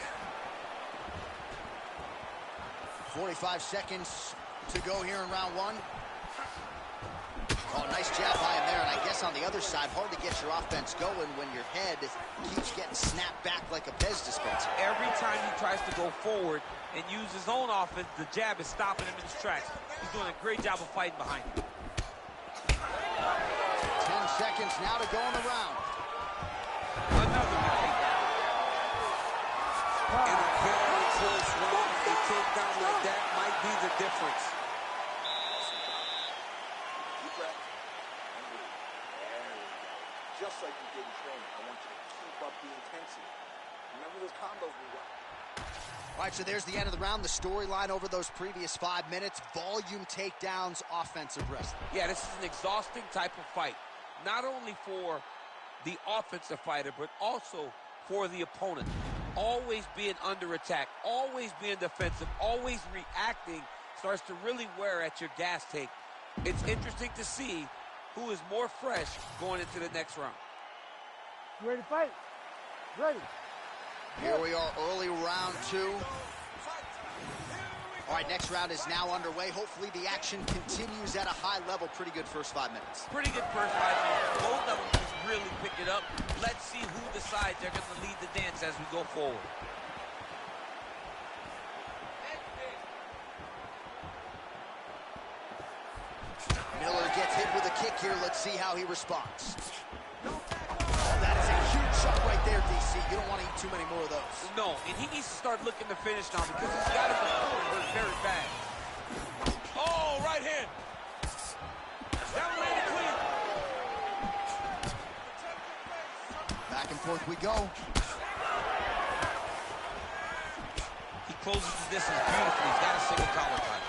45 seconds to go here in round one. Oh, nice jab by him there, and I guess on the other side, hard to get your offense going when your head keeps getting snapped back like a Pez dispenser. Every time he tries to go forward and use his own offense, the jab is stopping him in his tracks. He's doing a great job of fighting behind it. 10 seconds now to go in the round. Another good takedown. In a very close round, a takedown like that might be the difference. Deep breath and breathe. There we go. Just like you did in training, I want you to keep up the intensity. Remember those combos we got. All right, so there's the end of the round. The storyline over those previous 5 minutes. Volume takedowns, offensive wrestling. Yeah, this is an exhausting type of fight. Not only for the offensive fighter, but also for the opponent. Always being under attack, always being defensive, always reacting starts to really wear at your gas tank. It's interesting to see who is more fresh going into the next round. You ready to fight? Ready. Here we are, early round two. All right, next round is now underway. Hopefully the action continues at a high level. Pretty good first 5 minutes. Pretty good first 5 minutes. Both of them just really picked it up. Let's see who decides they're going to lead the dance as we go forward. Miller gets hit with a kick here. Let's see how he responds. Oh, that is a huge shot right there, DC. You don't want to eat too many more of those. No, and he needs to start looking to finish now because he's got his opponent hurt very bad. Oh, right hand. That one landed clean. Back and forth we go. He closes the distance beautifully. He's got a single collar tie.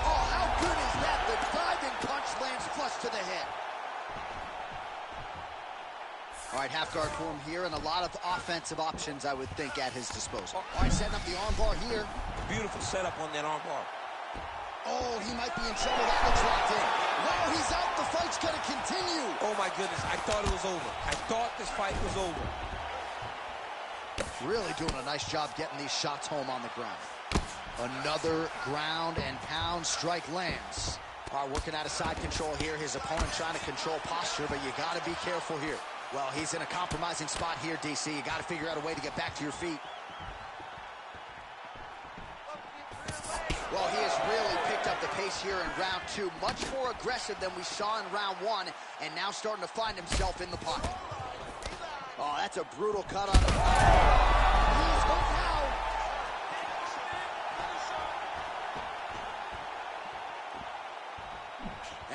Oh, how good is that? The diving punch lands flush to the head. All right, half guard form here, and a lot of offensive options, I would think, at his disposal. All right, setting up the arm bar here. Beautiful setup on that arm bar. Oh, he might be in trouble. That looks locked in. Wow, he's out. The fight's going to continue. Oh, my goodness. I thought it was over. I thought this fight was over. Really doing a nice job getting these shots home on the ground. Another ground and pound strike lands. All right, working out of side control here. His opponent trying to control posture, but you got to be careful here. Well, he's in a compromising spot here, DC. You got to figure out a way to get back to your feet. Well, he has really picked up the pace here in round two. Much more aggressive than we saw in round one, and now starting to find himself in the pocket. Oh, that's a brutal cut on the body. He's hooked now.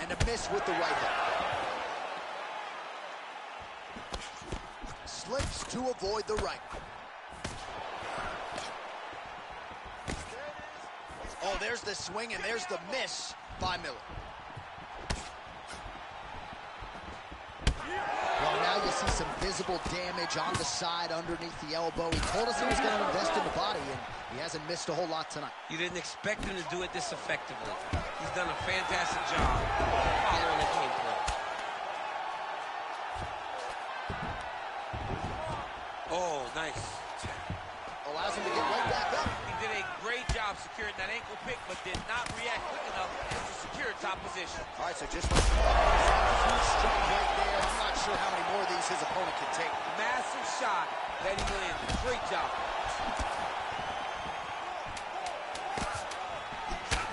And a miss with the right hook. Slips to avoid the right. Oh, there's the swing, and there's the miss by Miller. Well, now you see some visible damage on the side underneath the elbow. He told us he was going to invest in the body, and he hasn't missed a whole lot tonight. You didn't expect him to do it this effectively. He's done a fantastic job following the game plan. Oh, nice. Allows him to get right back up. He did a great job securing that ankle pick, but did not react quick enough to secure top position. All right, so just like huge strike right there. I'm not sure how many more of these his opponent can take. Massive shot that he landed. Great job.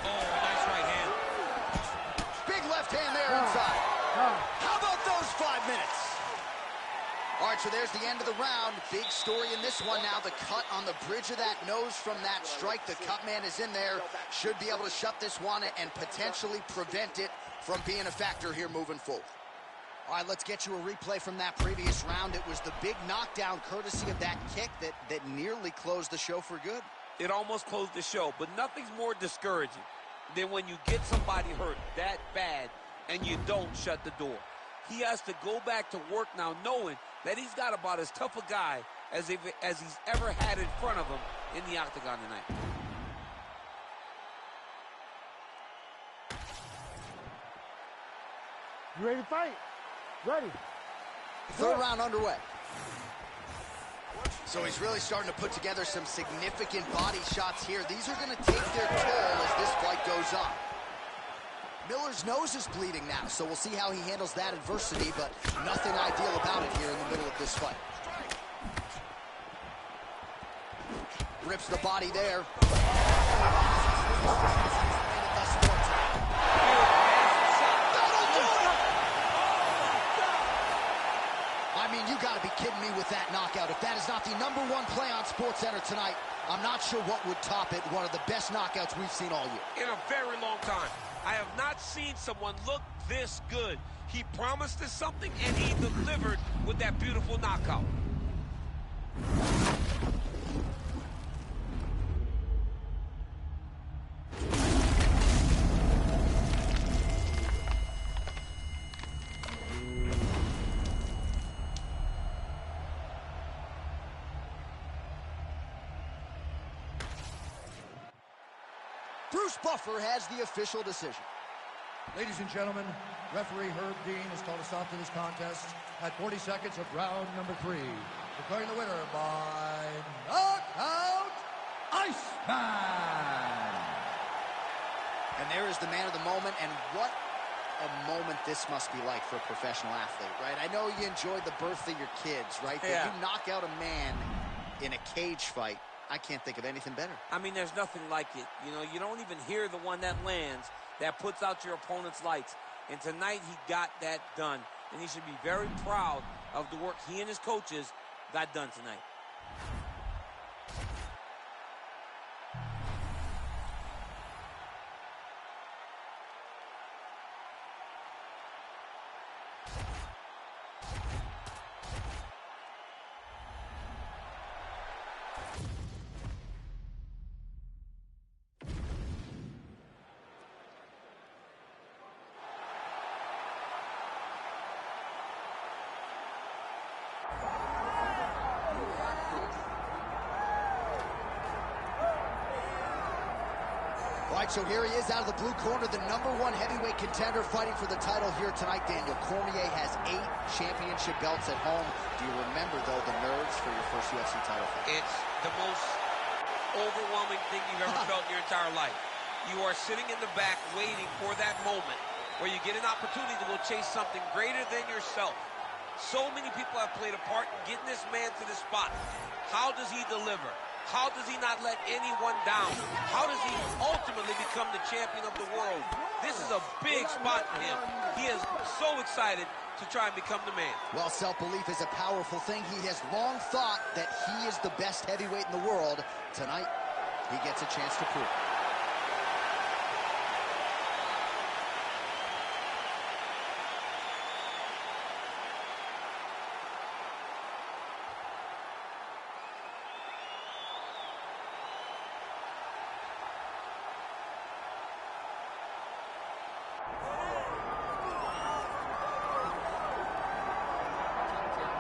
Oh, nice right hand. Big left hand there inside. How about those 5 minutes? All right, so there's the end of the round. Big story in this one now. The cut on the bridge of that nose from that strike. The cut man is in there. Should be able to shut this one and potentially prevent it from being a factor here moving forward. All right, let's get you a replay from that previous round. It was the big knockdown courtesy of that kick that nearly closed the show for good. It almost closed the show, but nothing's more discouraging than when you get somebody hurt that bad and you don't shut the door. He has to go back to work now knowing that he's got about as tough a guy as he's ever had in front of him in the octagon tonight. You ready to fight? Ready. Third round underway. So he's really starting to put together some significant body shots here. These are going to take their toll as this fight goes on. Miller's nose is bleeding now, so we'll see how he handles that adversity, but nothing ideal about it here in the middle of this fight. Rips the body there. I mean, you got to be kidding me with that knockout. If that is not the #1 play on SportsCenter tonight, I'm not sure what would top it. One of the best knockouts we've seen all year. In a very long time. I have not seen someone look this good. He promised us something, and he delivered with that beautiful knockout. Bruce Buffer has the official decision. Ladies and gentlemen, referee Herb Dean has called a stop to this contest at 40 seconds of round number 3. Declaring the winner by knockout, Iceman! And there is the man of the moment, and what a moment this must be like for a professional athlete, right? I know you enjoyed the birth of your kids, right? But Yeah. you knock out a man in a cage fight. I can't think of anything better. I mean, there's nothing like it. You know, you don't even hear the one that lands that puts out your opponent's lights. And tonight he got that done. And he should be very proud of the work he and his coaches got done tonight. All right, so here he is out of the blue corner, the #1 heavyweight contender fighting for the title here tonight. Daniel Cormier has 8 championship belts at home. Do you remember, though, the nerves for your first UFC title fight? It's the most overwhelming thing you've ever felt in your entire life. You are sitting in the back waiting for that moment where you get an opportunity to go chase something greater than yourself. So many people have played a part in getting this man to this spot. How does he deliver? How does he not let anyone down? How does he ultimately become the champion of the world? This is a big spot for him. He is so excited to try and become the man. Well, self-belief is a powerful thing. He has long thought that he is the best heavyweight in the world. Tonight, he gets a chance to prove it.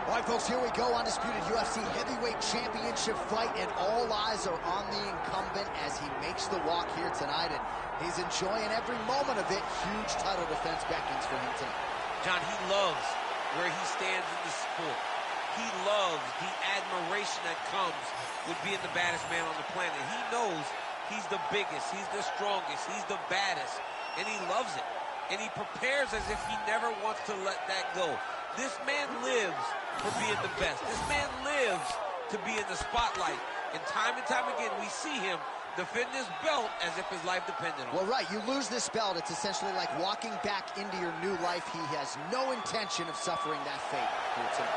All right, folks, here we go. Undisputed UFC heavyweight championship fight, and all eyes are on the incumbent as he makes the walk here tonight, and he's enjoying every moment of it. Huge title defense beckons for him tonight. John, he loves where he stands in the sport. He loves the admiration that comes with being the baddest man on the planet. He knows he's the biggest, he's the strongest, he's the baddest, and he loves it. And he prepares as if he never wants to let that go. This man lives for being the best. This man lives to be in the spotlight. And time again, we see him defend this belt as if his life depended on it. Well, right, you lose this belt, it's essentially like walking back into your new life. He has no intention of suffering that fate here tonight.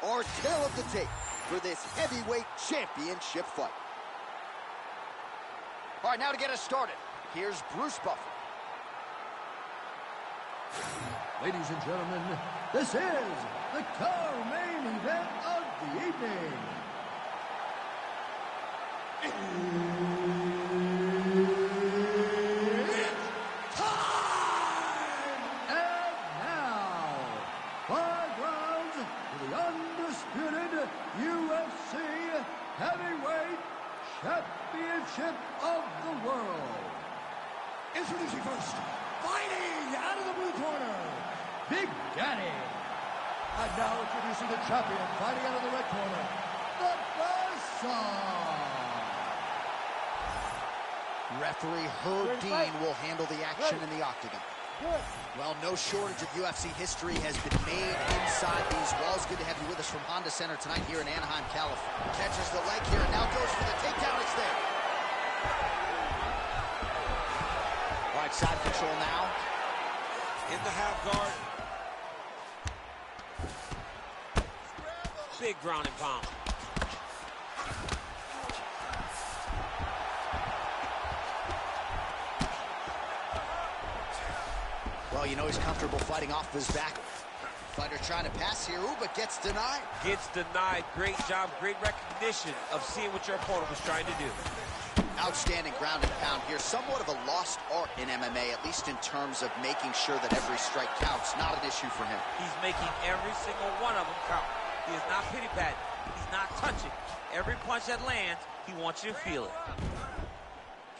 Our tale of the tape. for this heavyweight championship fight. All right, now to get us started, here's Bruce Buffer. Ladies and gentlemen, this is the co-main event of the evening. It's time! And now, 5 rounds for the undisputed UFC Heavyweight Championship of the world. Introducing first, fighting out of the blue corner, Big Daddy. And now introducing the champion, fighting out of the red corner, the Buzzsaw. Referee Herb Dean will handle the action in the octagon. Good. Well, no shortage of UFC history has been made inside these walls. Good to have you with us from Honda Center tonight here in Anaheim, California. Catches the leg here and now goes for the takedown. It's there. All right, side control now. In the half guard. Big ground and pound. Well, you know he's comfortable fighting off his back. Fighter trying to pass here, but gets denied. Gets denied. Great job, great recognition of seeing what your opponent was trying to do. Outstanding ground and pound here. Somewhat of a lost art in MMA, at least in terms of making sure that every strike counts. Not an issue for him. He's making every single one of them count. He is not pity-patting. He's not touching. Every punch that lands, he wants you to feel it.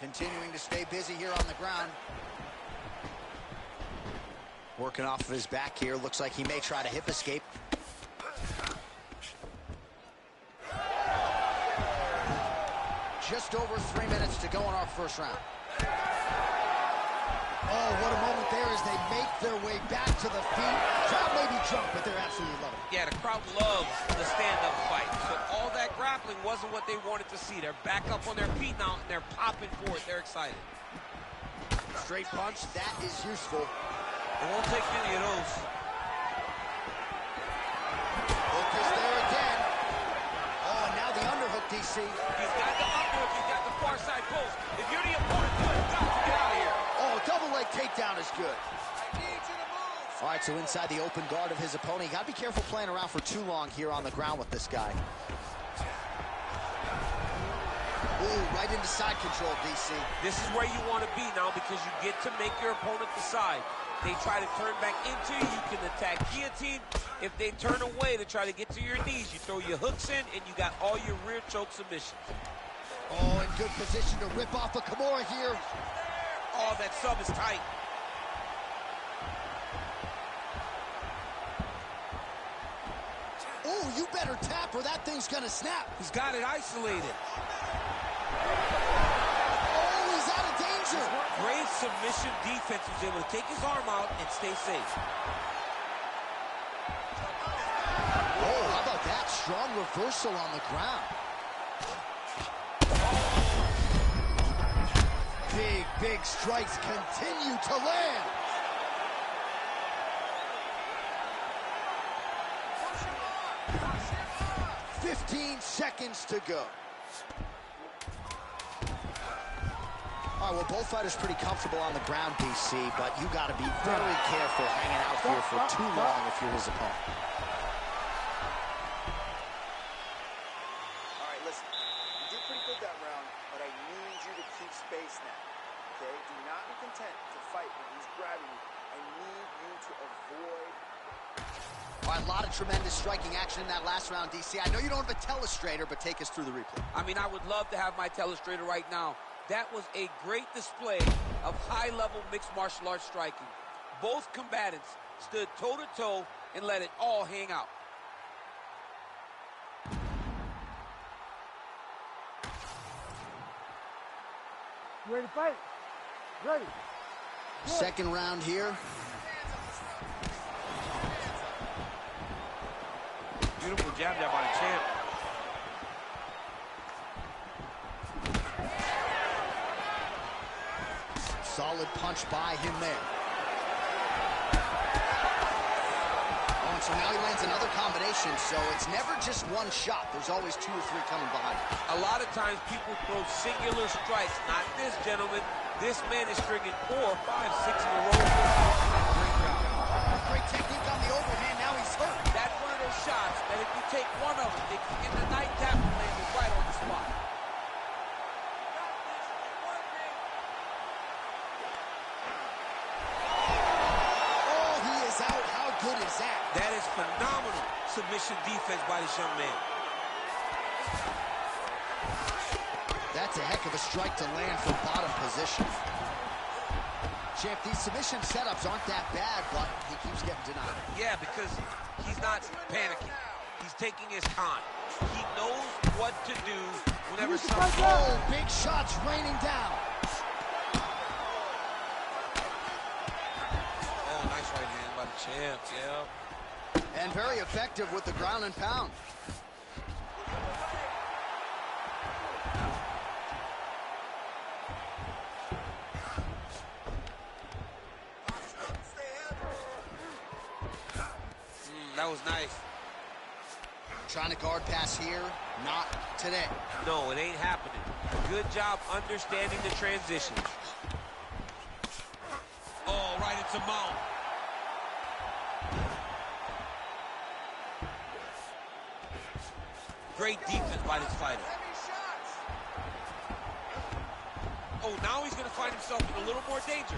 Continuing to stay busy here on the ground. Working off of his back here. Looks like he may try to hip escape. Just over 3 minutes to go in our first round. Oh, what a moment there as they make their way back to the feet. Crowd may be drunk, but they're absolutely loving it. Yeah, the crowd loves the stand-up fight. So all that grappling wasn't what they wanted to see. They're back up on their feet now, and they're popping for it. They're excited. Straight punch, that is useful. It won't take many of those. Hook is there again. Oh, and now the underhook, DC. He's got the underhook. He's got the far side post. If you're the opponent, you have got to get out of here. Oh, double leg takedown is good. All right, so inside the open guard of his opponent. You got to be careful playing around for too long here on the ground with this guy. Ooh, right into side control, DC. This is where you want to be now because you get to make your opponent decide. They try to turn back into you, you can attack guillotine. If they turn away to try to get to your knees, you throw your hooks in and you got all your rear choke submissions. Oh, in good position to rip off a Kimura here. Oh, that sub is tight. Oh, you better tap or that thing's gonna snap. He's got it isolated. Oh, he's out of danger. Great submission defense. He was able to take his arm out and stay safe. Oh, how about that? Strong reversal on the ground. Big strikes continue to land. 15 seconds to go. All right, well, both fighters pretty comfortable on the ground, DC, but you got to be very careful hanging out here for too long if you're his opponent. All right, listen. You did pretty good that round, but I need you to keep space now. Okay? Do not be content to fight when he's grabbing you. I need you to avoid. All right, a lot of tremendous striking action in that last round, DC. I know you don't have a telestrator, but take us through the replay. I mean, I would love to have my telestrator right now. That was a great display of high-level mixed martial arts striking. Both combatants stood toe-to-toe and let it all hang out. You ready to fight? Ready. Good. Second round here. Beautiful jab there by the champ. Solid punch by him there. Oh, and So now he lands another combination, so it's never just one shot. There's always 2 or 3 coming behind it. A lot of times people throw singular strikes. Not this, gentlemen. This man is stringing 4, 5, 6 in a row. Great job. Great technique on the overhand. Now he's hurt. That's one of those shots that if you take one of them, it can get the nightcap and land it right on the spot. Oh, he is out. How good is that? That is phenomenal submission defense by this young man. That's a heck of a strike to land from bottom position. Champ, these submission setups aren't that bad, but he keeps getting denied. Yeah, because he's not panicking. He's taking his time. He knows what to do whenever something... Oh, big shots raining down. Oh, nice right hand by the champ, yeah. And very effective with the ground and pound. That was nice. Trying to guard pass here, not today. No, it ain't happening. Good job understanding the transition. Oh, right into mount. Great defense by this fighter. Oh, now he's going to find himself in a little more danger.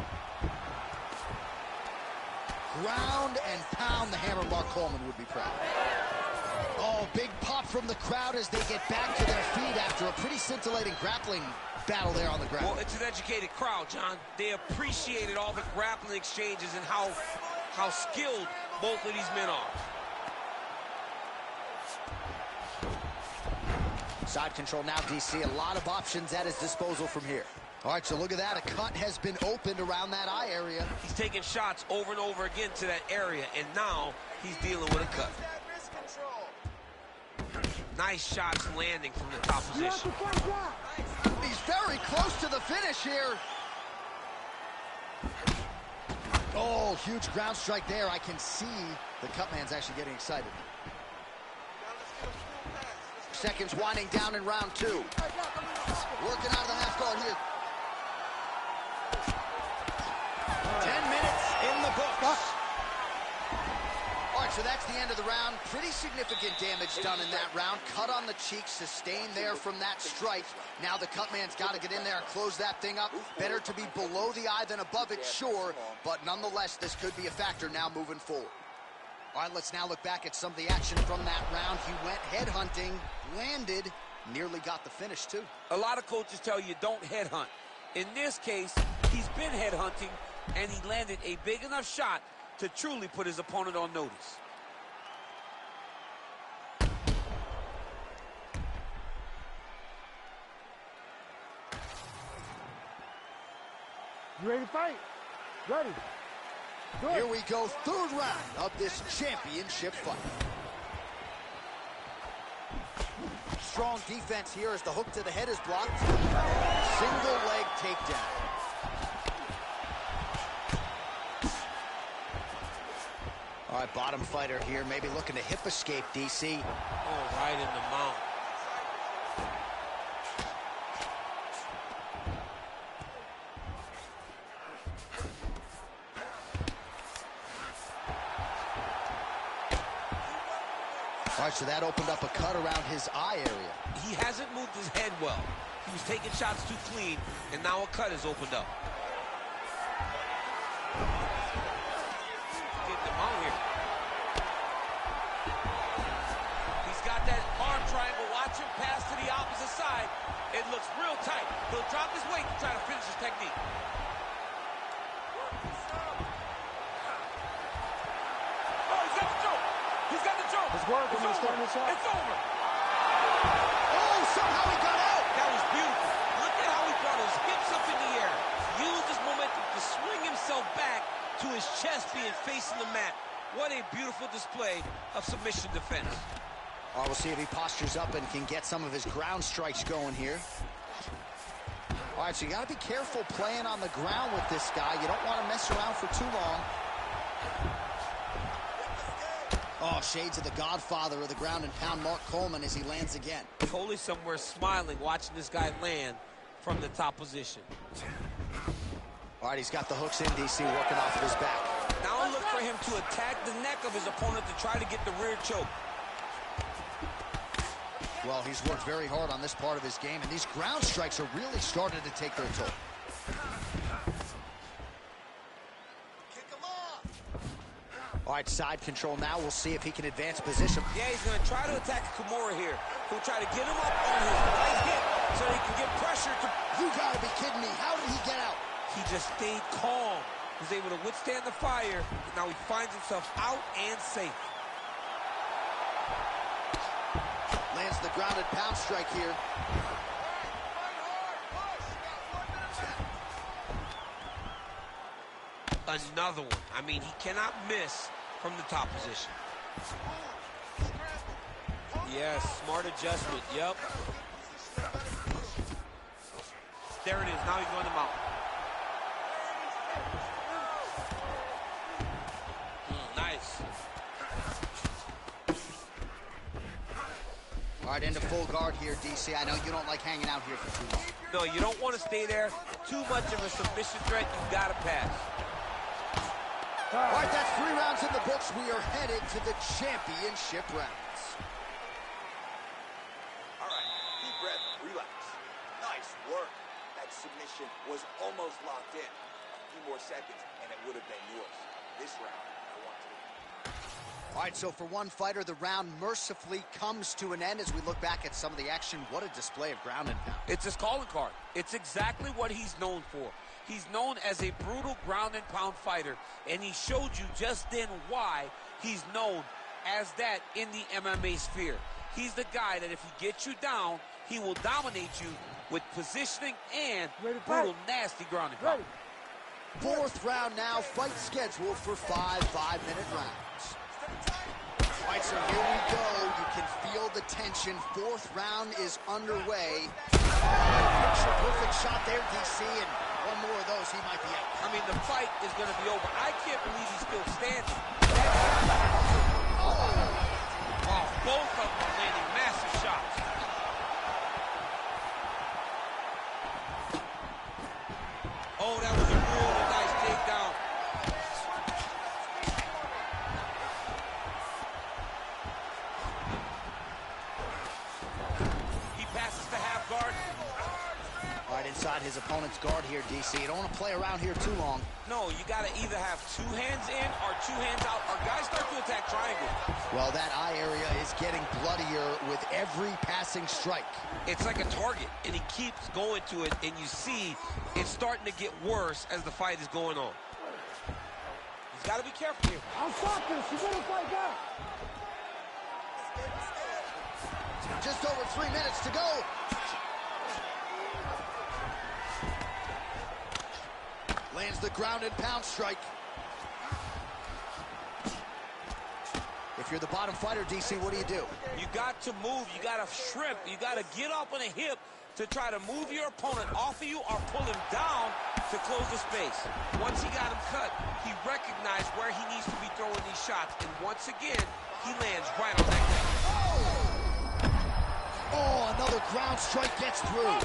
Ground and pound, the hammer. Mark Coleman would be proud. Oh, big pop from the crowd as they get back to their feet after a pretty scintillating grappling battle there on the ground. Well, it's an educated crowd, John. They appreciated all the grappling exchanges and how skilled both of these men are. Side control now, DC. A lot of options at his disposal from here. All right, so look at that. A cut has been opened around that eye area. He's taking shots over and over again to that area, and now he's dealing with a cut. Nice shots landing from the top position. He's very close to the finish here. Oh, huge ground strike there. I can see the cut man's actually getting excited. Seconds winding down in round 2. Working out of the half guard here. 10 minutes in the books. All right, so that's the end of the round. Pretty significant damage done in that round. Cut on the cheek, sustained there from that strike. Now the cut man's got to get in there and close that thing up. Better to be below the eye than above it, sure. But nonetheless, this could be a factor now moving forward. All right, let's now look back at some of the action from that round. He went headhunting, landed, nearly got the finish, too. A lot of coaches tell you don't headhunt. In this case, he's been headhunting, and he landed a big enough shot to truly put his opponent on notice. You ready to fight? Ready. Good. Here we go, third round of this championship fight. Strong defense here as the hook to the head is blocked. Single leg takedown. All right, bottom fighter here, maybe looking to hip escape, DC. Oh, right in the mount. All right, so that opened up a cut around his eye area. He hasn't moved his head well. He was taking shots too clean, and now a cut has opened up. Get the mount here. He's got that arm triangle. Watch him pass to the opposite side. It looks real tight. He'll drop his weight to try to finish his technique. It's working. It's starting to shot. It's over. Oh, somehow he got out. That was beautiful. Look at how he brought his hips up in the air. Used his momentum to swing himself back to his chest being facing the mat. What a beautiful display of submission defense. All right, we'll see if he postures up and can get some of his ground strikes going here. All right, so you got to be careful playing on the ground with this guy. You don't want to mess around for too long. Oh, shades of the godfather of the ground and pound, Mark Coleman, as he lands again. Coley somewhere smiling, watching this guy land from the top position. All right, he's got the hooks in, DC, working off of his back. Now look for him to attack the neck of his opponent to try to get the rear choke. Well, he's worked very hard on this part of his game, and these ground strikes are really starting to take their toll. All right, side control now. We'll see if he can advance position. Yeah, he's going to try to attack Kimura here. He'll try to get him up on his right hip so he can get pressure to... You got to be kidding me. How did he get out? He just stayed calm. He was able to withstand the fire. And now he finds himself out and safe. Lands the grounded pound strike here. Another one. I mean, he cannot miss from the top position. Yes, smart adjustment. Yep. There it is. Now he's going to mount. Nice. All right, into full guard here, DC. I know you don't like hanging out here for too long. No, you don't want to stay there. Too much of a submission threat. You've got to pass. All right, that's 3 rounds in the books. We are headed to the championship rounds. All right, deep breath, relax. Nice work. That submission was almost locked in. A few more seconds, and it would have been yours. This round, I want to... All right, so for one fighter, the round mercifully comes to an end as we look back at some of the action. What a display of ground and pound. It's his calling card. It's exactly what he's known for. He's known as a brutal ground and pound fighter, and he showed you just then why he's known as that in the MMA sphere. He's the guy that if he gets you down, he will dominate you with positioning and brutal, nasty ground and pound. 4th round now, fight scheduled for 5 5-minute rounds. All right, so here we go. You can feel the tension. 4th round is underway. Picture perfect shot there, DC, and one more of those, he might be out. I mean, the fight is going to be over. I can't believe he's still standing. Wow, both of them are landing massive shots. Oh, that was a really nice takedown. He passes to half guard. All right, inside his opponent's guard here, DC. You don't want to play around here too long. No, you got to either have 2 hands in or 2 hands out, or guys start to attack triangle. Well, that eye area is getting bloodier with every passing strike. It's like a target, and he keeps going to it, and you see it's starting to get worse as the fight is going on. He's got to be careful here. I'll stop this. You better fight back. Just over 3 minutes to go. Lands the ground and pound strike. If you're the bottom fighter, DC, what do? You got to move. You got to shrimp. You got to get up on a hip to try to move your opponent off of you or pull him down to close the space. Once he got him cut, he recognized where he needs to be throwing these shots. And once again, he lands right on that guy. Oh, another ground strike gets through.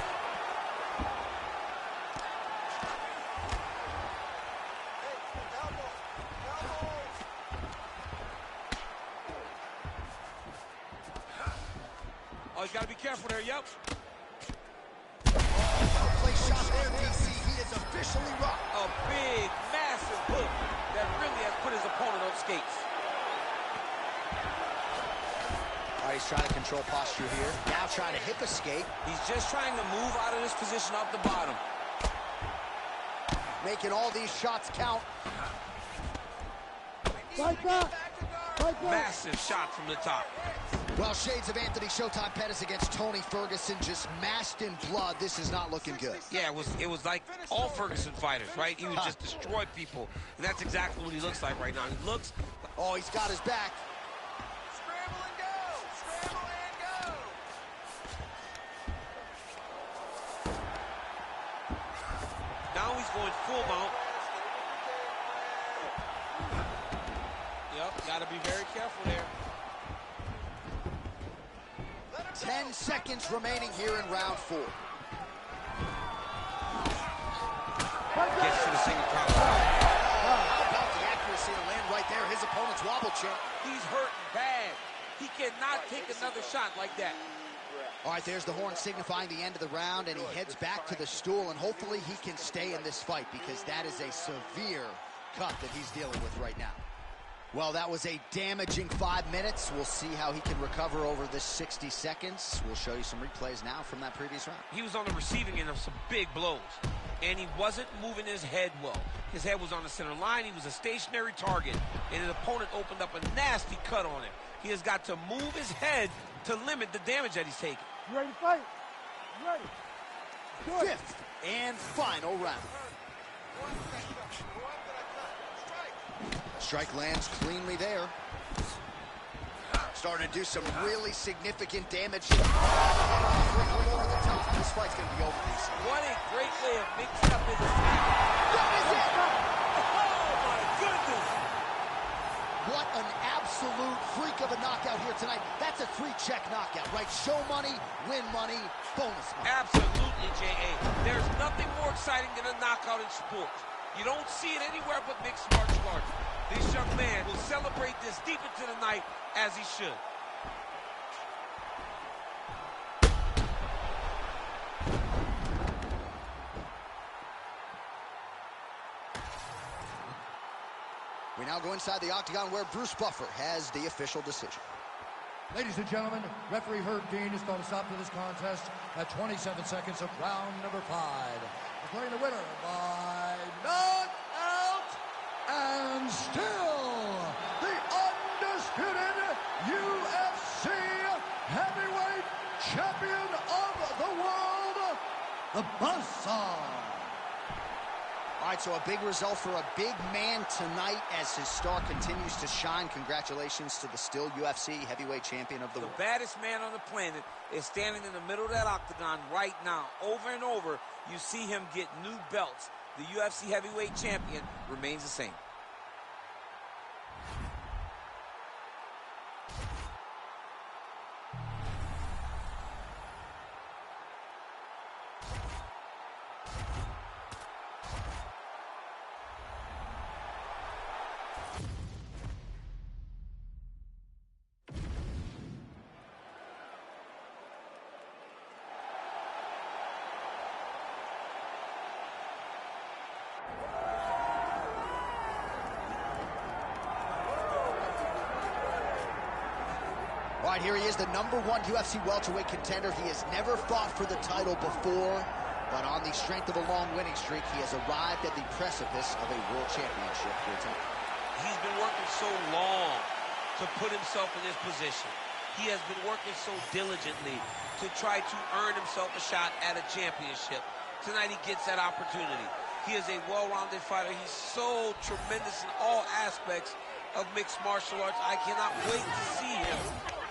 Oh, he's got to be careful there, yep. Place shot there, DC. He is officially rocked. A big, massive hook that really has put his opponent on skates. All right, he's trying to control posture here. Now trying to hip escape. He's just trying to move out of this position off the bottom. Making all these shots count. Fight back. Fight back. Massive shot from the top. Well, shades of Anthony Showtime Pettis against Tony Ferguson, just mashed in blood. This is not looking good. Yeah, it was like all Ferguson fighters, right? He would just destroy people. And that's exactly what he looks like right now. He looks... Oh, he's got his back. Scramble and go! Scramble and go! Now he's going full mount. Yep, got to be Be very careful there. 10 seconds remaining here in round 4. Gets to the single collar. How about the accuracy to land right there? His opponent's wobble champ. He's hurting bad. He cannot take another shot like that. All right, there's the horn signifying the end of the round, and he heads back to the stool, and hopefully he can stay in this fight because that is a severe cut that he's dealing with right now. Well, that was a damaging 5 minutes. We'll see how he can recover over this 60 seconds. We'll show you some replays now from that previous round. He was on the receiving end of some big blows, and he wasn't moving his head well. His head was on the center line. He was a stationary target, and his opponent opened up a nasty cut on him. He has got to move his head to limit the damage that he's taking. You ready to fight? You ready? Good. 5th and final round. Strike lands cleanly there. Starting to do some really significant damage. Over the top. This fight's going to be over. What a great way of mixing up his attack. That is it! Oh, my goodness! What an absolute freak of a knockout here tonight. That's a 3-check knockout, right? Show money, win money, bonus money. Absolutely, J.A. There's nothing more exciting than a knockout in sports. You don't see it anywhere but mixed martial arts. This young man will celebrate this deep into the night as he should. We now go inside the octagon where Bruce Buffer has the official decision. Ladies and gentlemen, referee Herb Dean is going to stop to this contest at 27 seconds of round number 5. Declaring the winner by knockout and still the undisputed UFC heavyweight champion of the world, the Buzzsaw. All right, so a big result for a big man tonight as his star continues to shine. Congratulations to the still UFC heavyweight champion of the world. The baddest man on the planet is standing in the middle of that octagon right now. Over and over, you see him get new belts. The UFC heavyweight champion remains the same. All right, here he is, the #1 UFC welterweight contender. He has never fought for the title before, but on the strength of a long winning streak, he has arrived at the precipice of a world championship here tonight. He's been working so long to put himself in this position. He has been working so diligently to try to earn himself a shot at a championship. Tonight he gets that opportunity. He is a well-rounded fighter. He's so tremendous in all aspects of mixed martial arts. I cannot wait to see him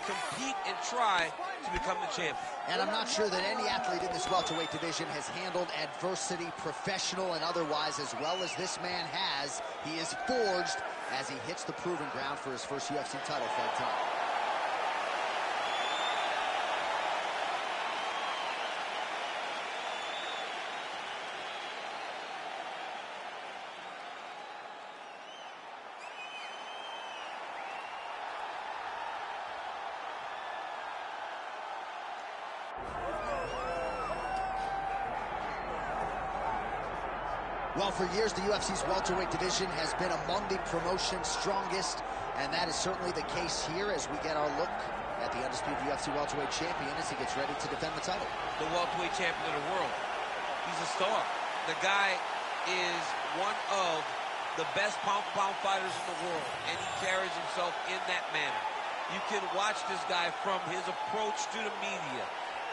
compete and try to become the champion. And I'm not sure that any athlete in this welterweight division has handled adversity, professional and otherwise, as well as this man has. He is forged as he hits the proving ground for his first UFC title fight tonight. Well, for years, the UFC's welterweight division has been among the promotion's strongest, and that is certainly the case here as we get our look at the undisputed UFC welterweight champion as he gets ready to defend the title. The welterweight champion of the world. He's a star. The guy is one of the best pound-for-pound fighters in the world, and he carries himself in that manner. You can watch this guy from his approach to the media,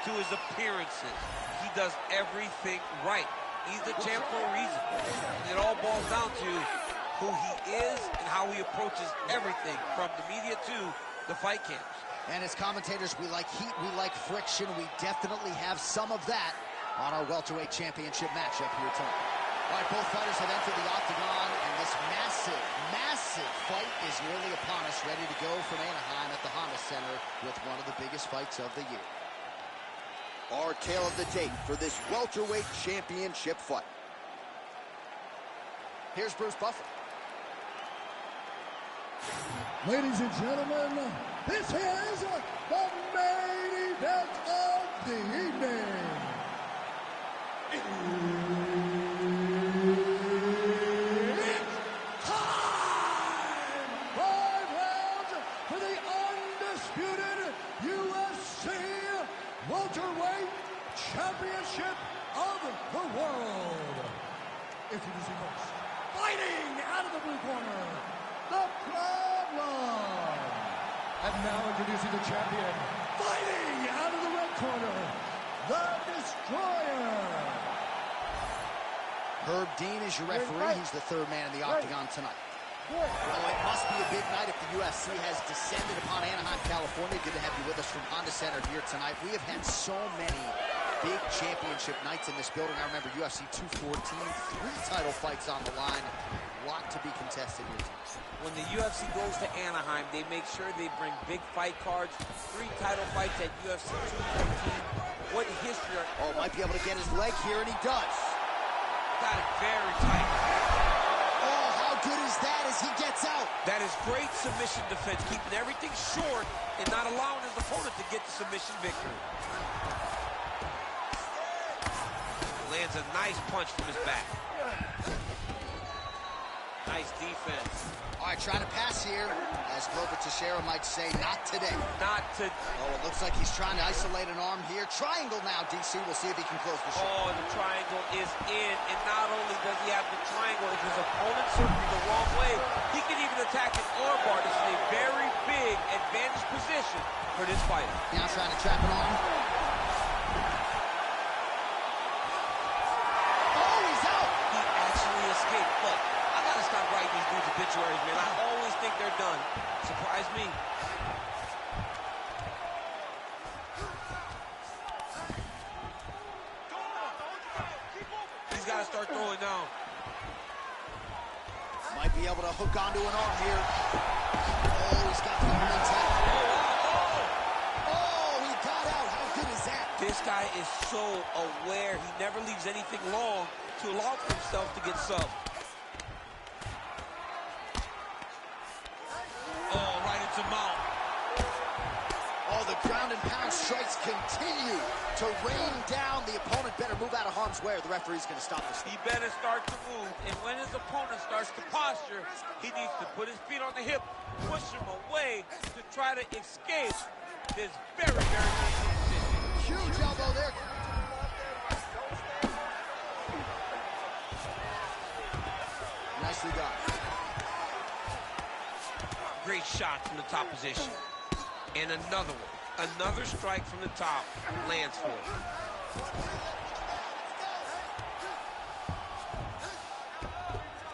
to his appearances. He does everything right. He's the champ for a reason. It all boils down to who he is and how he approaches everything from the media to the fight camps. And as commentators, we like heat, we like friction. We definitely have some of that on our welterweight championship matchup here tonight. All right, both fighters have entered the octagon, and this massive, massive fight is nearly upon us, ready to go from Anaheim at the Honda Center with one of the biggest fights of the year. Our tale of the tape for this welterweight championship fight. Here's Bruce Buffer. Ladies and gentlemen, this is the main event of the evening. It's time! 5 rounds for the undisputed UFC welterweight championship of the world. Introducing first, fighting out of the blue corner, the Problem. And now introducing the champion, fighting out of the red corner, the Destroyer. Herb Dean is your referee. He's the third man in the octagon tonight. Well, it must be a big night if the UFC has descended upon Anaheim, California. Good to have you with us from Honda Center here tonight. We have had so many big championship nights in this building. I remember UFC 214, 3 title fights on the line. A lot to be contested here tonight. When the UFC goes to Anaheim, they make sure they bring big fight cards, 3 title fights at UFC 214. What history are... Oh, might be able to get his leg here, and he does. Got it very tight. Oh, how good is that as he gets out? That is great submission defense, keeping everything short and not allowing his opponent to get the submission victory. Lands a nice punch from his back. Nice defense. All right, trying to pass here. As Glover Teixeira might say, not today. Not to... Oh, it looks like he's trying to isolate an arm here. Triangle now, DC. We'll see if he can close the show. Oh, the triangle is in. And not only does he have the triangle, if his opponent circles the wrong way, he can even attack an armbar. This is a very big advantage position for this fighter. Now trying to trap an arm. Oh, he's out! He actually escaped. Look, I gotta stop writing these dudes obituaries, man. I always think they're done. Surprise me. He's gotta start throwing down. Might be able to hook onto an arm here. Oh, he's got the arm intact. Oh, he got out. How good is that? This guy is so aware. He never leaves anything long to allow for himself to get subbed. Oh, right into mount. Oh, the ground and pound strikes continue to rain down. The opponent better move out of harm's way or the referee's going to stop this. He better start to move, and when his opponent starts to posture, he needs to put his feet on the hip, push him away to try to escape this very, very nice position. Huge elbow there. Nicely done. Great shot from the top position. And another one. Another strike from the top lands for him.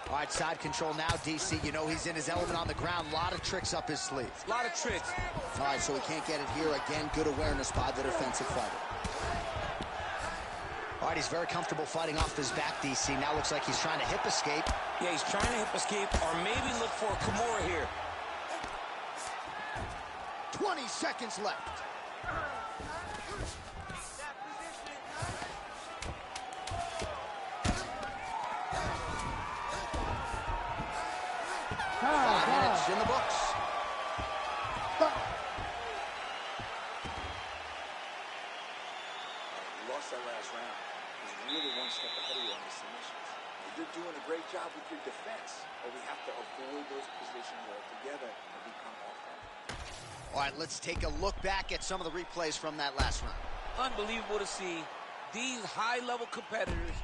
All right, side control now, DC. You know he's in his element on the ground. A lot of tricks up his sleeve. A lot of tricks. All right, so he can't get it here. Again, good awareness by the defensive fighter. All right, he's very comfortable fighting off his back, DC. Now looks like he's trying to hip escape. Yeah, he's trying to hip escape or maybe look for a Kimura here. 20 seconds left. Five minutes in the books. You lost that last round. He's really one step ahead of you on the submissions. You're doing a great job with your defense, but we have to avoid those positions altogether and become offensive. All right, let's take a look back at some of the replays from that last round. Unbelievable to see these high-level competitors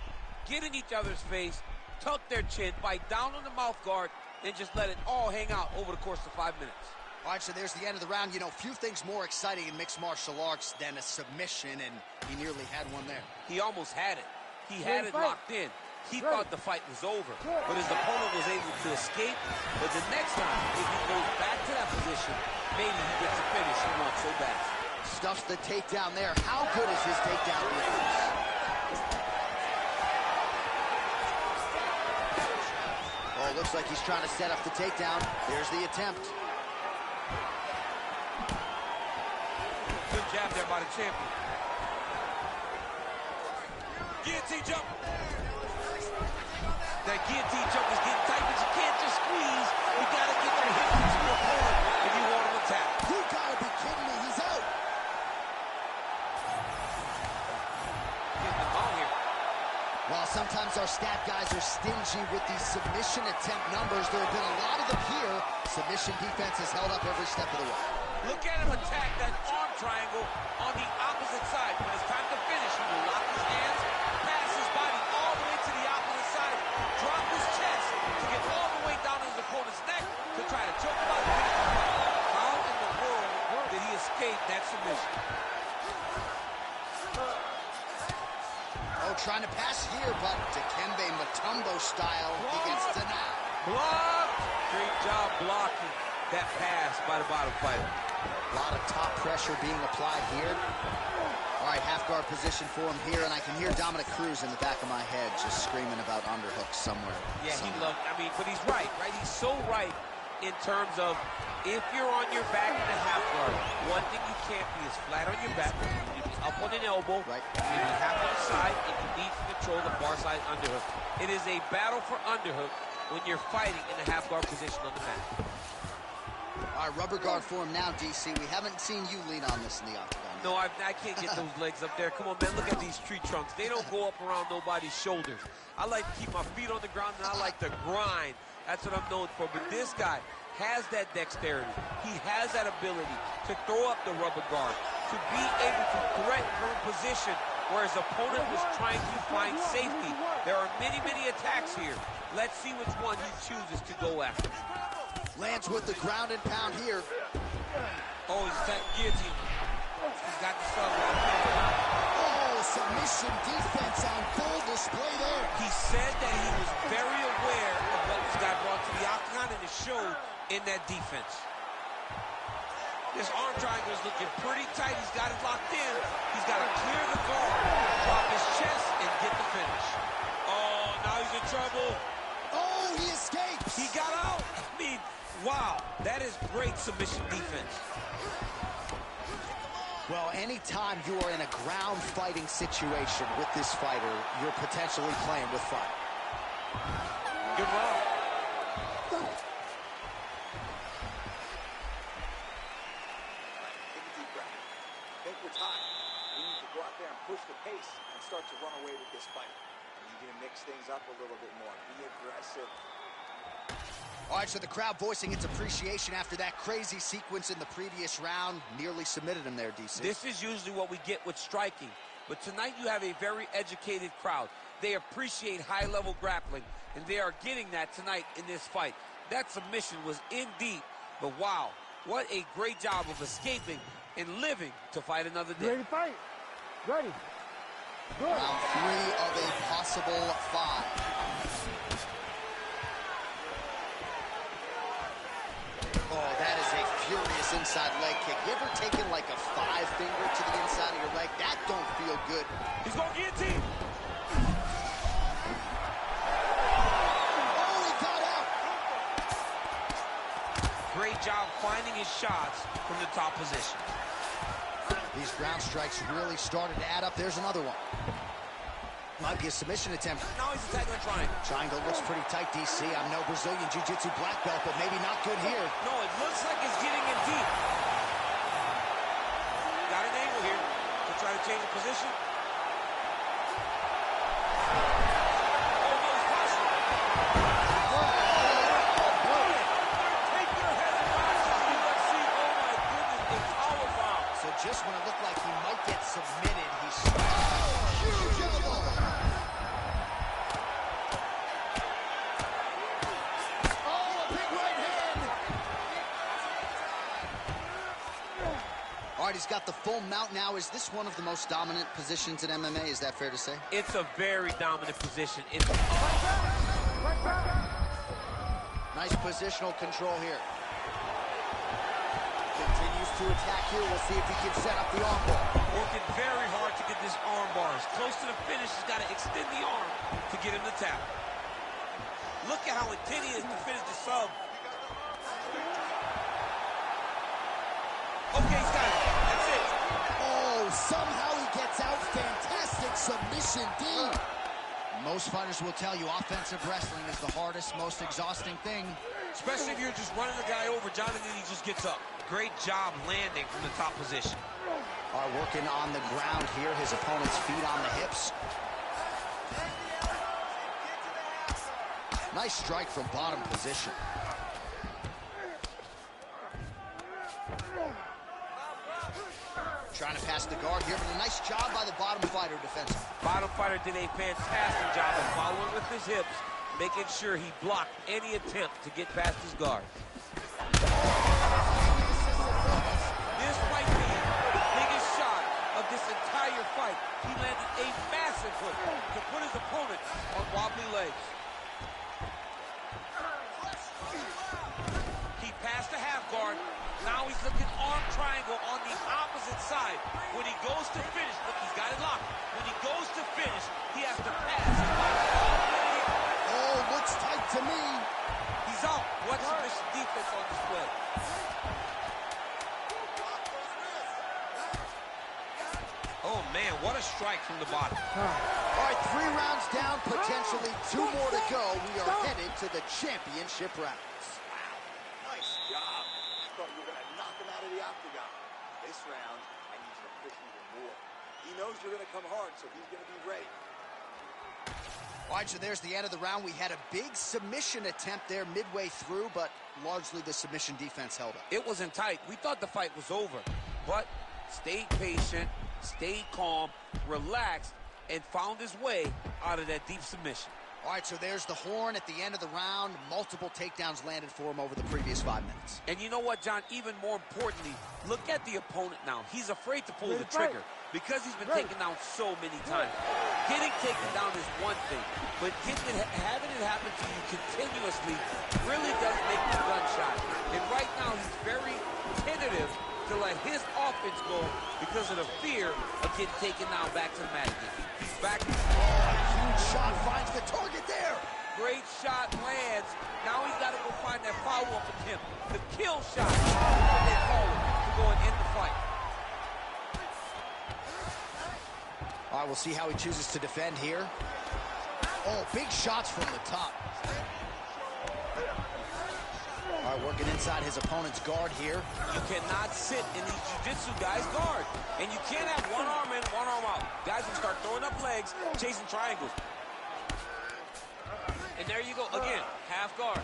get in each other's face, tuck their chin, bite down on the mouth guard, and just let it all hang out over the course of 5 minutes. All right, so there's the end of the round. You know, few things more exciting in mixed martial arts than a submission, and he nearly had one there. He almost had it. He had it locked in. He thought the fight was over, but his opponent was able to escape. But the next time, if he goes back to that position, maybe he gets the finish he wants so bad. Stuffs the takedown there. How good is his takedown defense? it looks like he's trying to set up the takedown. Here's the attempt. Good jab there by the champion. Guillotine jump. That guillotine jump is getting tight, but you can't just squeeze. You gotta get your hips into your opponent if you want him to tap. You gotta be kidding me, he's out. Getting the ball here. While sometimes our stat guys are stingy with these submission attempt numbers, there have been a lot of them here. Submission defense has held up every step of the way. Look at him attack that arm triangle on the opposite side. When it's time to finish, he will lock his hands, pass his body all the way to the opposite side, drop his chest to get all the way down his opponent's neck to try to choke him out. How in the world did he escape that submission? Oh, trying to pass here, but Dikembe Mutombo style, he gets denied. Block! Great job blocking that pass by the bottom fighter. A lot of top pressure being applied here. All right, half guard position for him here, and I can hear Dominic Cruz in the back of my head just screaming about underhooks somewhere. Yeah, he loved, but he's right? He's so right in terms of if you're on your back in the half guard, one thing you can't be is flat on your back. You need to be up on an elbow. Right. You need to be half on side, and you need to control the far side underhook. It is a battle for underhook when you're fighting in the half guard position on the mat. All right, rubber guard for him now, DC. We haven't seen you lean on this in the octagon. No, I can't get those legs up there. Come on, man, look at these tree trunks. They don't go up around nobody's shoulders. I like to keep my feet on the ground, and I like to grind. That's what I'm known for. But this guy has that dexterity. He has that ability to throw up the rubber guard, to be able to threaten from a position where his opponent was trying to find safety. There are many, many attacks here. Let's see which one he chooses to go after. Lands with the ground and pound here. Oh, he's attacking guillotine. He's got the sub. Oh, submission defense on full display there. He said that he was very aware of what this guy brought to the octagon, and it showed in that defense. This arm triangle is looking pretty tight. He's got it locked in. He's got to clear the guard, drop his chest, and get the finish. Oh, now he's in trouble. Oh, he escapes. He got out. I mean, wow, that is great submission defense. Well, anytime you are in a ground fighting situation with this fighter, you're potentially playing with fire. Good round. Take a deep breath. I think we're tied. We need to go out there and push the pace and start to run away with this fight. I need you to mix things up a little bit more. Be aggressive. All right, so the crowd voicing its appreciation after that crazy sequence in the previous round. Nearly submitted him there, DC. This is usually what we get with striking. But tonight you have a very educated crowd. They appreciate high-level grappling, and they are getting that tonight in this fight. That submission was in deep, but wow, what a great job of escaping and living to fight another day. Ready to fight? Ready. Good. Round 3 of a possible 5. Oh, that is a furious inside leg kick. You ever taken like a 5-finger to the inside of your leg? That don't feel good. He's going guillotine. Oh, he got out. Great job finding his shots from the top position. These ground strikes really started to add up. There's another one. Might be a submission attempt. Now he's attacking the triangle. Triangle looks pretty tight, DC. I'm no Brazilian Jiu-Jitsu black belt, but maybe not good here. No, it looks like it's getting in deep. Got an angle here to try to change the position. Oh, no, he's possible. Take your head and box in the UFC. Oh, my goodness, a power bomb. So just when it looked like he might get submitted, he's... Huge elbow! All right, he's got the full mount now. Is this one of the most dominant positions in MMA? Is that fair to say? It's a very dominant position. It's nice positional control here. Continues to attack here. We'll see if he can set up the arm bar. working very hard to get this arm bar. As close to the finish, he's got to extend the arm to get him to tap. Look at how intent he is to finish the sub. Okay, he's got it. That's it. Oh, somehow he gets out. Fantastic submission, D. Most fighters will tell you offensive wrestling is the hardest, most exhausting thing. Especially if you're just running the guy over, Jonathan, he just gets up. Great job landing from the top position. Are working on the ground here. His opponent's feet on the hips. Nice strike from bottom position. Trying to pass the guard here, but a nice job by the bottom fighter defensive. Bottom fighter did a fantastic job of following with his hips, making sure he blocked any attempt to get past his guard. This might be the biggest shot of this entire fight. He landed a massive hook to put his opponent on wobbly legs. He passed the half guard. Now he's looking arm triangle on the opposite side. When he goes to finish, look, he's got it locked. When he goes to finish, he has to pass. Oh, looks tight to me. He's out. What's submission defense on display? Oh, man, what a strike from the bottom. All right, 3 rounds down, potentially 2 more to go. We are headed to the championship rounds. Wow, nice job. I thought you were going to knock him out of the octagon. This round, I need you to push even more. He knows you're going to come hard, so he's going to be ready. All right, so there's the end of the round. We had a big submission attempt there midway through, but largely the submission defense held up. It wasn't tight. We thought the fight was over, but stayed patient, stayed calm, relaxed, and found his way out of that deep submission. All right, so there's the horn at the end of the round. Multiple takedowns landed for him over the previous 5 minutes. And you know what, John? Even more importantly, look at the opponent now. He's afraid to pull the trigger because he's been taken down so many times. Getting taken down is one thing, but having it happen to you continuously really does make you gun-shy. And right now, he's very tentative to let his offense go because of the fear of getting taken down back to the mat again. He's back. Huge shot finds the target there. Great shot lands. Now he's got to go find that follow-up attempt. The kill shot that they call it to go and end the fight. All right, we'll see how he chooses to defend here. Oh, big shots from the top. All right, working inside his opponent's guard here. You cannot sit in these jiu-jitsu guys' guard. And you can't have one arm in, one arm out. Guys will start throwing up legs, chasing triangles. And there you go, again, half guard.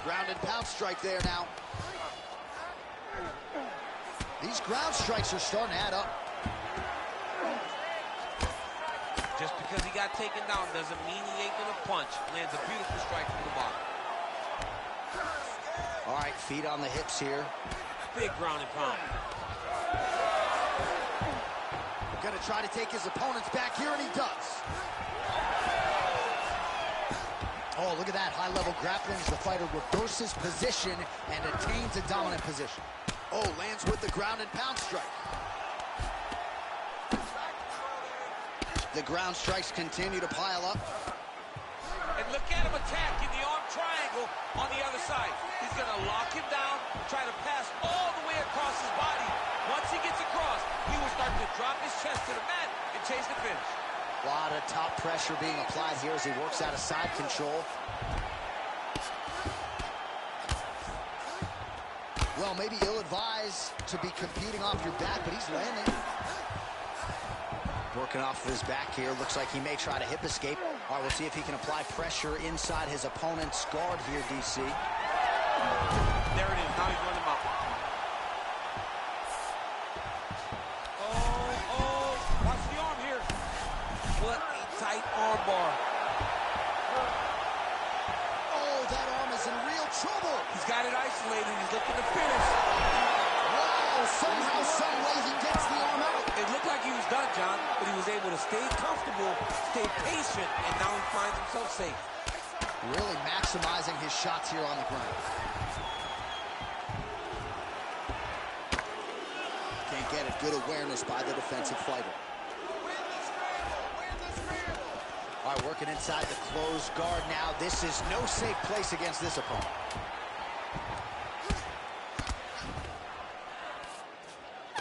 Ground and pound strike there now. These ground strikes are starting to add up. Just because he got taken down doesn't mean he ain't gonna punch. Lands a beautiful strike from the bottom. All right, feet on the hips here. Big ground and pound. Gonna try to take his opponents back here, and he does. Oh, look at that high-level grappling as the fighter reverses position and attains a dominant position. Oh, lands with the ground and pound strike. The ground strikes continue to pile up. And look at him attack in the arm triangle on the other side. He's gonna lock him down, try to pass all the way across his body. Once he gets across, he will start to drop his chest to the mat and chase the finish. A lot of top pressure being applied here as he works out of side control. Well, maybe ill-advised to be competing off your back, but he's landing. Working off of his back here. Looks like he may try to hip escape. All right, we'll see if he can apply pressure inside his opponent's guard here, DC. There it is. Now he's running him out. Oh, watch the arm here. What a tight arm bar. Oh, that arm is in real trouble. He's got it isolated. He's looking to finish. Wow, somehow, some way he gets the arm out. It looked like he was done, John, but he was able to stay comfortable, stay patient, and now he finds himself safe. Really maximizing his shots here on the ground. Can't get it. Good awareness by the defensive fighter. All right, working inside the closed guard now. This is no safe place against this opponent.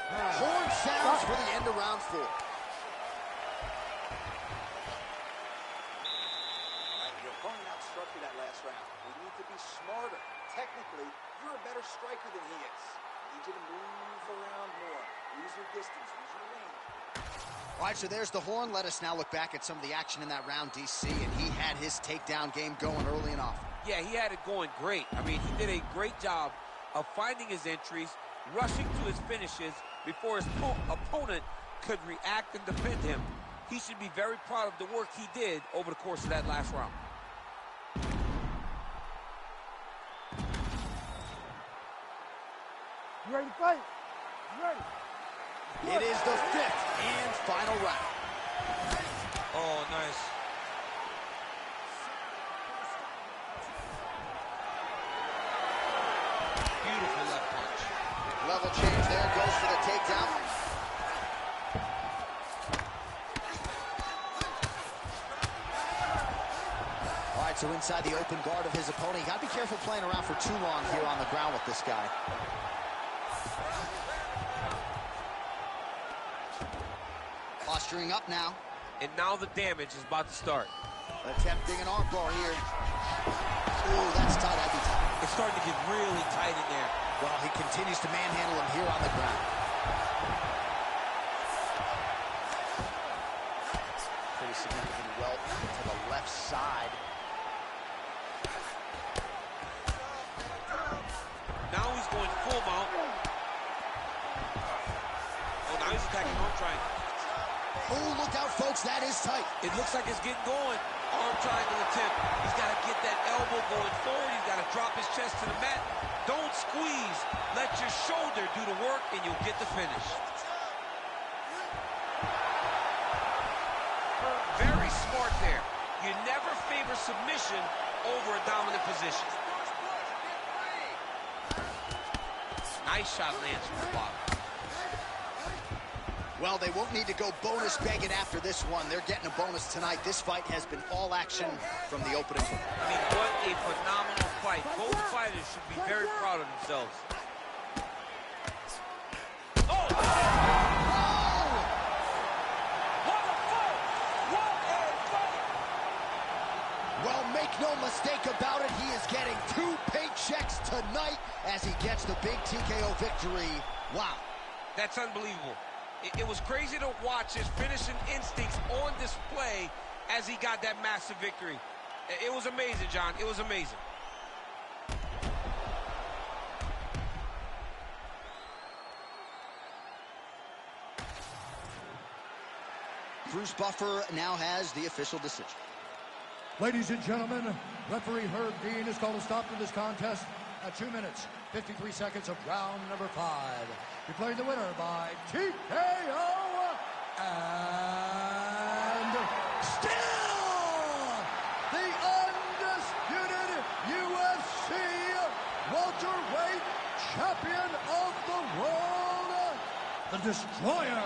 Horn sounds for the end of round 4. All right, your opponent outstruck you that last round. We need to be smarter. Technically, you're a better striker than he is. I need you to move around more. Use your distance, use your range. All right, so there's the horn. Let us now look back at some of the action in that round, DC, and he had his takedown game going early and often. Yeah, he had it going great. I mean, he did a great job of finding his entries, rushing to his finishes before his opponent could react and defend him. He should be very proud of the work he did over the course of that last round. You ready to fight? You ready? It is the 5th and final round. Oh, nice. Beautiful left punch. Level change there, goes for the takedown. All right, so inside the open guard of his opponent. You got to be careful playing around for too long here on the ground with this guy. Posturing up now. And now the damage is about to start. Attempting an armbar here. Ooh, that's tight. That'd be tight. It's starting to get really tight in there. Well, he continues to manhandle him here on the ground. Pretty significant welt to the left side. Now he's going full mount. Oh, now he's attacking arm triangle. Oh, look out, folks. That is tight. It looks like it's getting going. Arm triangle attempt. He's got to get that elbow going forward. He's got to drop his chest to the mat. Don't squeeze. Let your shoulder do the work, and you'll get the finish. Very smart there. You never favor submission over a dominant position. Nice shot lands from the bottom. Well, they won't need to go bonus begging after this one. They're getting a bonus tonight. This fight has been all action from the opening. I mean, what a phenomenal fight. Both fighters should be very proud of themselves. Oh! What a fight! What a fight! Well, make no mistake about it. He is getting 2 paychecks tonight as he gets the big TKO victory. Wow. That's unbelievable. It was crazy to watch his finishing instincts on display as he got that massive victory. It was amazing, John. It was amazing. Bruce Buffer now has the official decision. Ladies and gentlemen, referee Herb Dean has called a stop to this contest at 2 minutes, 53 seconds of round number 5. Declaring the winner by TKO and still the undisputed UFC welterweight champion of the world, the Destroyer.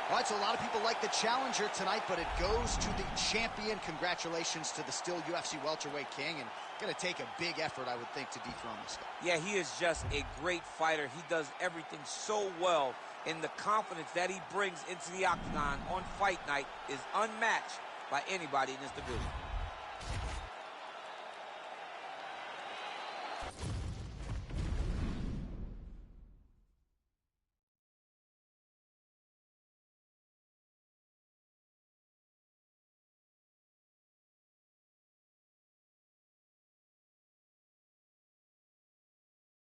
All right, so a lot of people like the challenger tonight, but it goes to the champion. Congratulations to the still UFC welterweight king, and going to take a big effort, I would think, to dethrone this guy. Yeah, he is just a great fighter. He does everything so well, and the confidence that he brings into the octagon on fight night is unmatched by anybody in this division.